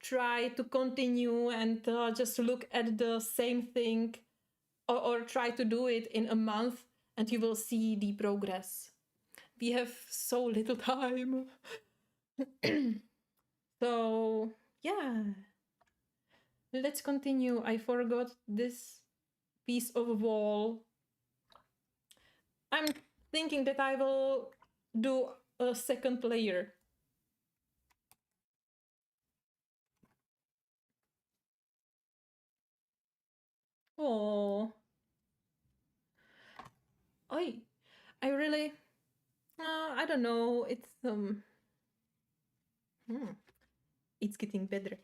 try to continue and just look at the same thing, or try to do it in a month, and you will see the progress. We have so little time. So yeah, let's continue. I forgot this piece of wall. I'm thinking that I will do a second layer. Oh, I really, I don't know. It's getting better.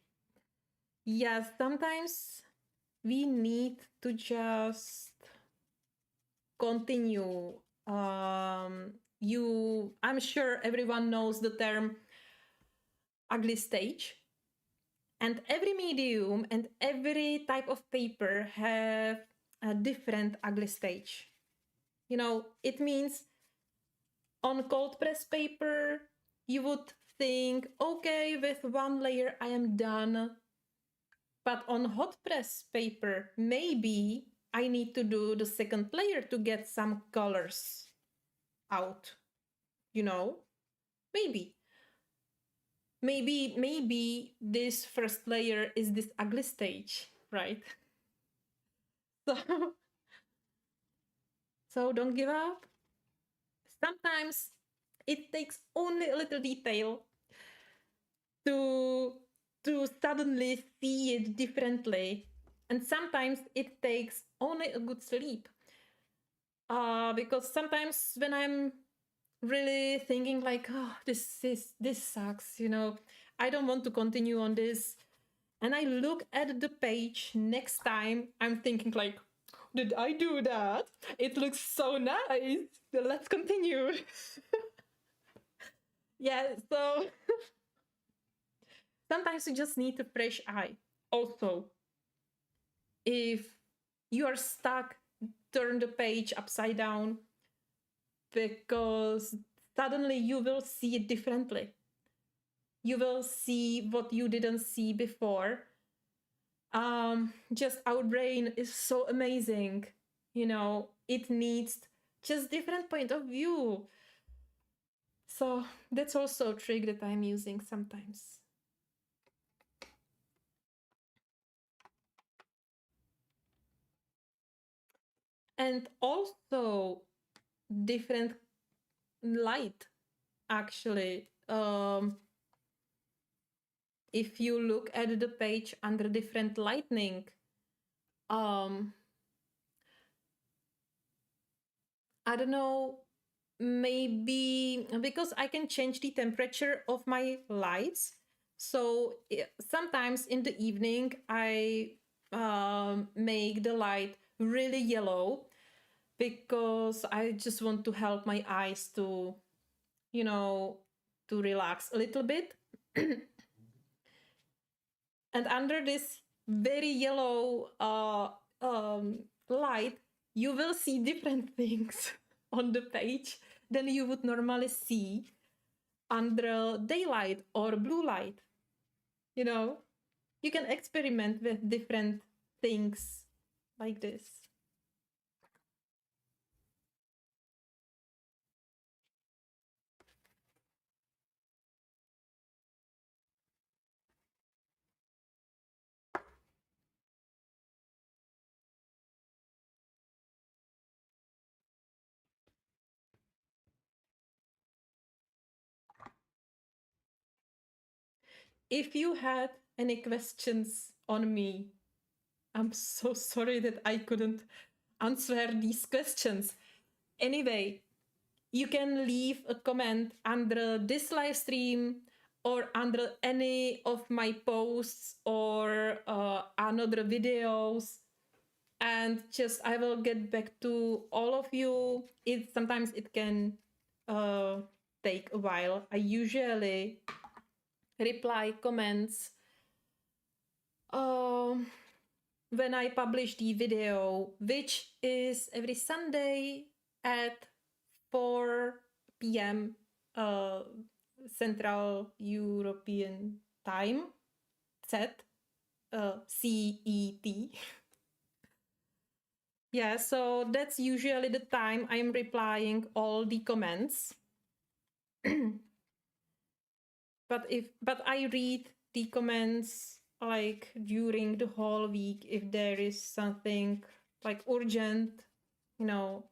Yes, sometimes we need to just continue. I'm sure everyone knows the term ugly stage, and every medium and every type of paper have a different ugly stage. You know, it means on cold press paper, you would think, okay, with one layer I am done. But on hot press paper, maybe I need to do the second layer to get some colors out. You know, maybe. Maybe this first layer is this ugly stage, right? So, so don't give up. Sometimes it takes only a little detail to suddenly see it differently, and sometimes it takes only a good sleep. Because sometimes when I'm really thinking like, oh, this sucks, you know, I don't want to continue on this, and I look at the page next time, I'm thinking like, did I do that? It looks so nice. Let's continue. Yeah, so sometimes you just need a fresh eye. Also, if you are stuck, turn the page upside down, because suddenly you will see it differently. You will see what you didn't see before. Just our brain is so amazing. You know, it needs just different point of view. So that's also a trick that I'm using sometimes. And also different light, actually. If you look at the page under different lighting, I don't know, maybe because I can change the temperature of my lights. So sometimes in the evening, I make the light really yellow, because I just want to help my eyes to, you know, to relax a little bit. And under this very yellow light, you will see different things on the page than you would normally see under daylight or blue light. You know, you can experiment with different things like this. If you had any questions on me, I'm so sorry that I couldn't answer these questions. Anyway, you can leave a comment under this live stream or under any of my posts or another videos, and just I will get back to all of you. Sometimes it can take a while. I usually reply comments when I publish the video, which is every Sunday at 4 p.m. Central European Time, CET, CET. Yeah, so that's usually the time I'm replying all the comments. but I read the comments like during the whole week if there is something like urgent, you know,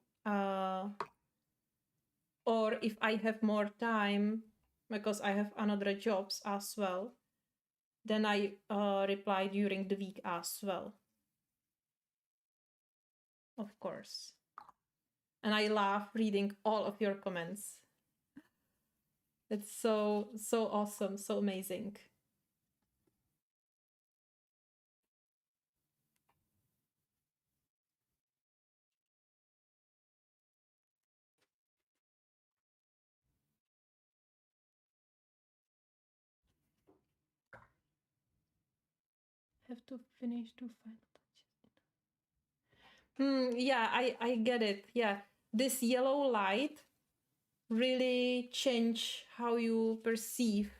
or if I have more time because I have another jobs as well, then I reply during the week as well, of course. And I love reading all of your comments. It's so awesome, so amazing. Have to finish to final touches. Yeah, I get it. Yeah, this yellow light really change how you perceive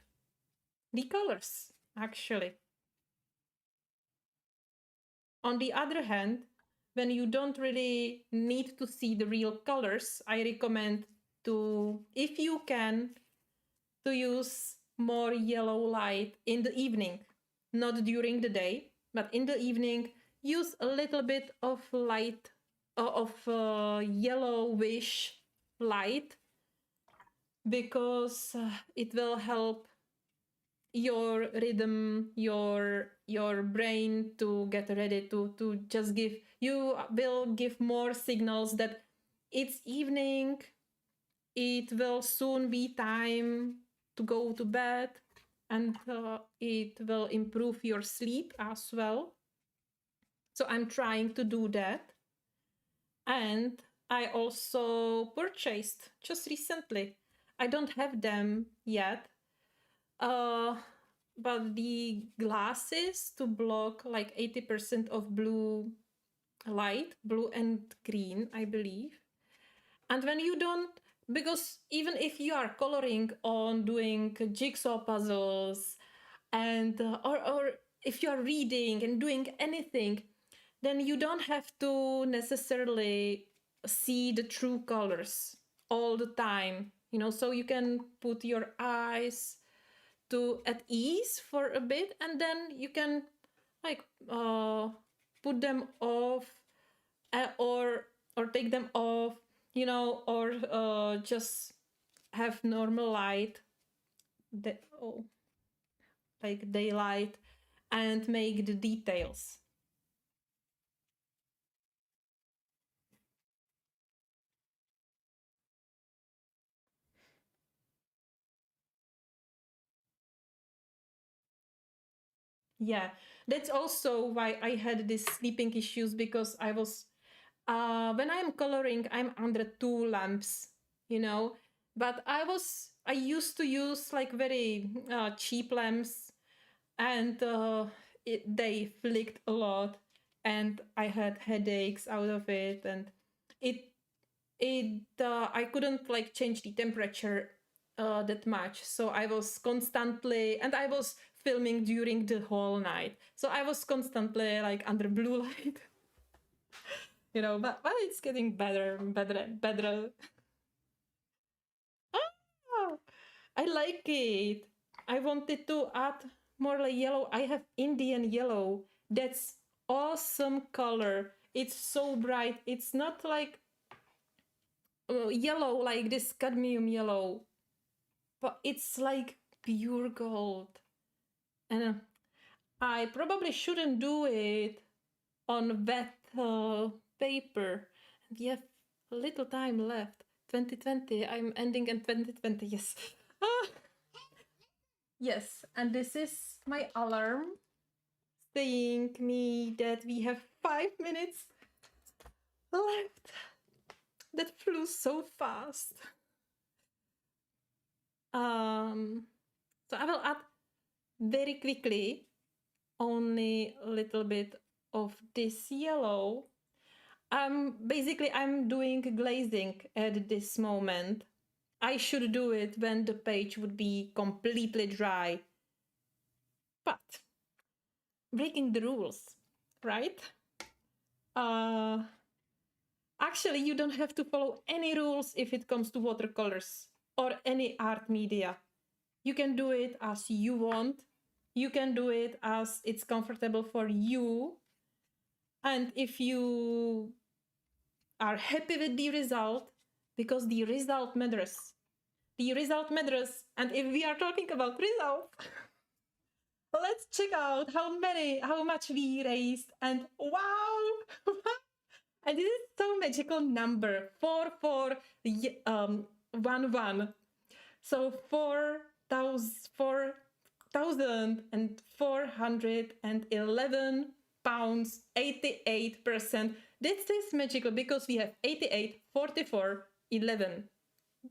the colors, actually. On the other hand, when you don't really need to see the real colors, I recommend to, if you can, to use more yellow light in the evening, not during the day, but in the evening, use a little bit of light, of yellowish light, because it will help your rhythm, your brain to get ready to just give, you will give more signals that it's evening, it will soon be time to go to bed, and it will improve your sleep as well. So I'm trying to do that. And I also purchased just recently, I don't have them yet, but the glasses to block like 80% of blue light, blue and green, I believe. And when you don't, because even if you are coloring on doing jigsaw puzzles, and or if you are reading and doing anything, then you don't have to necessarily see the true colors all the time, you know, so you can put your eyes to at ease for a bit, and then you can like put them off, or take them off, you know, or just have normal light, like daylight, and make the details. Yeah, that's also why I had these sleeping issues, because I was when I'm coloring, I'm under two lamps, you know, but I used to use like very cheap lamps, and they flicked a lot, and I had headaches out of it, and it I couldn't like change the temperature that much, so I was constantly, and I was filming during the whole night, so I was constantly like under blue light. You know, but it's getting better, better, better. Ah, I like it. I wanted to add more like yellow. I have Indian yellow. That's awesome color. It's so bright. It's not like yellow like this cadmium yellow, but it's like pure gold. And I probably shouldn't do it on wet paper. And we have a little time left. 2020. I'm ending in 2020. Yes. Ah. Yes, and this is my alarm saying me that we have 5 minutes left. That flew so fast. So I will add very quickly only a little bit of this yellow. Basically I'm doing glazing at this moment. I should do it when the page would be completely dry. But breaking the rules, right? Actually, you don't have to follow any rules if it comes to watercolors or any art media. You can do it as you want. You can do it as it's comfortable for you. And if you are happy with the result, because the result matters. The result matters. And if we are talking about results, let's check out how much we raised. And wow! And this is so magical number 4411. So 4,411 pounds, 88%. This is magical because we have 88, 44, 11.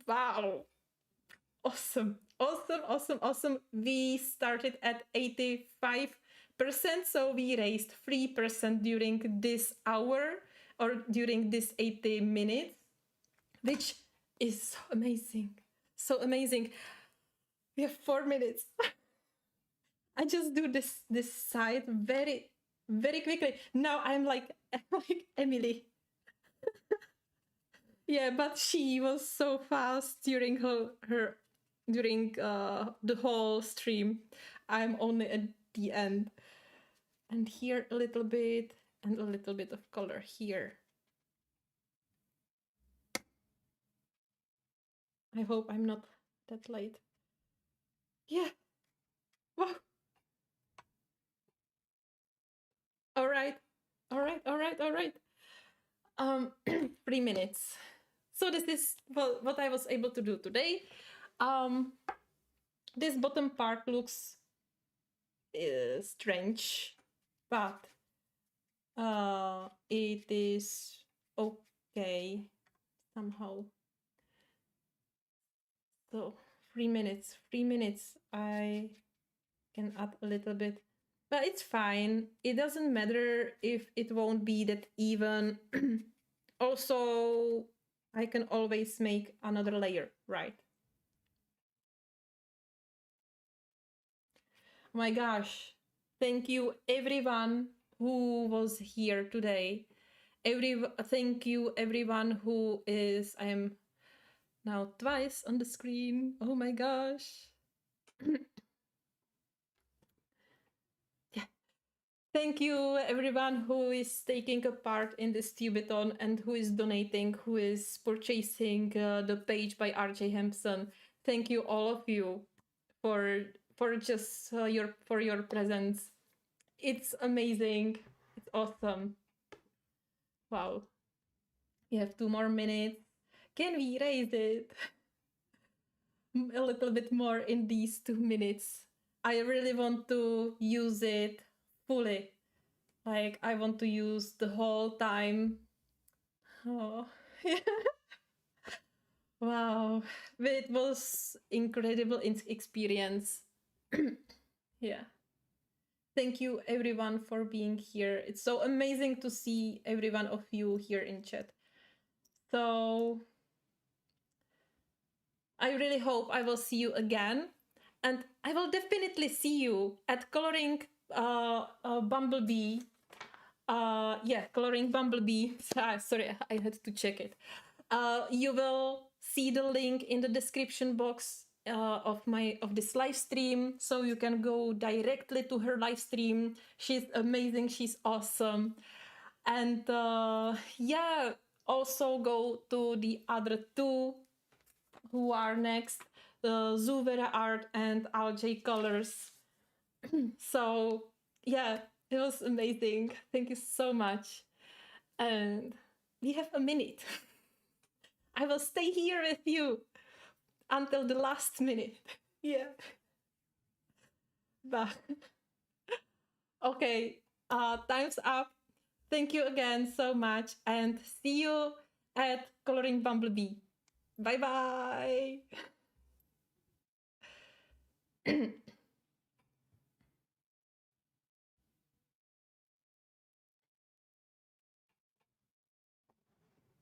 Wow. Awesome. Awesome, awesome, awesome. We started at 85%, so we raised 3% during this hour or during this 80 minutes, which is so amazing. So amazing. We have 4 minutes. I just do this side very, very quickly. Now I'm like Emily. Yeah, but she was so fast during the whole stream. I'm only at the end. And here a little bit and a little bit of color here. I hope I'm not that late. Yeah. Wow. All right. 3 minutes. So this is what I was able to do today. This bottom part looks strange, but it is okay somehow. So 3 minutes. I can add a little bit, but it's fine. It doesn't matter if it won't be that even. Also, I can always make another layer, right? Oh my gosh, thank you everyone who was here today. Thank you everyone who is, I am now twice on the screen. Oh my gosh. Yeah. Thank you everyone who is taking a part in this Tubithon and who is donating, who is purchasing the page by RJ Hampson. Thank you all of you for just your presence. It's amazing. It's awesome. Wow. We have 2 more minutes. Can we raise it a little bit more in these 2 minutes? I really want to use it fully. Like, I want to use the whole time. Oh, wow. It was incredible experience. Yeah. Thank you everyone for being here. It's so amazing to see every one of you here in chat. So I really hope I will see you again. And I will definitely see you at Coloring Bumblebee. Coloring Bumblebee. Sorry, I had to check it. You will see the link in the description box of this live stream, so you can go directly to her live stream. She's amazing. She's awesome. And also go to the other 2 who are next, Zuvera Art and RJ Colors. So yeah, it was amazing. Thank you so much. And we have a minute. I will stay here with you until the last minute. Yeah. But okay, time's up. Thank you again so much and see you at Coloring Bumblebee. Bye bye.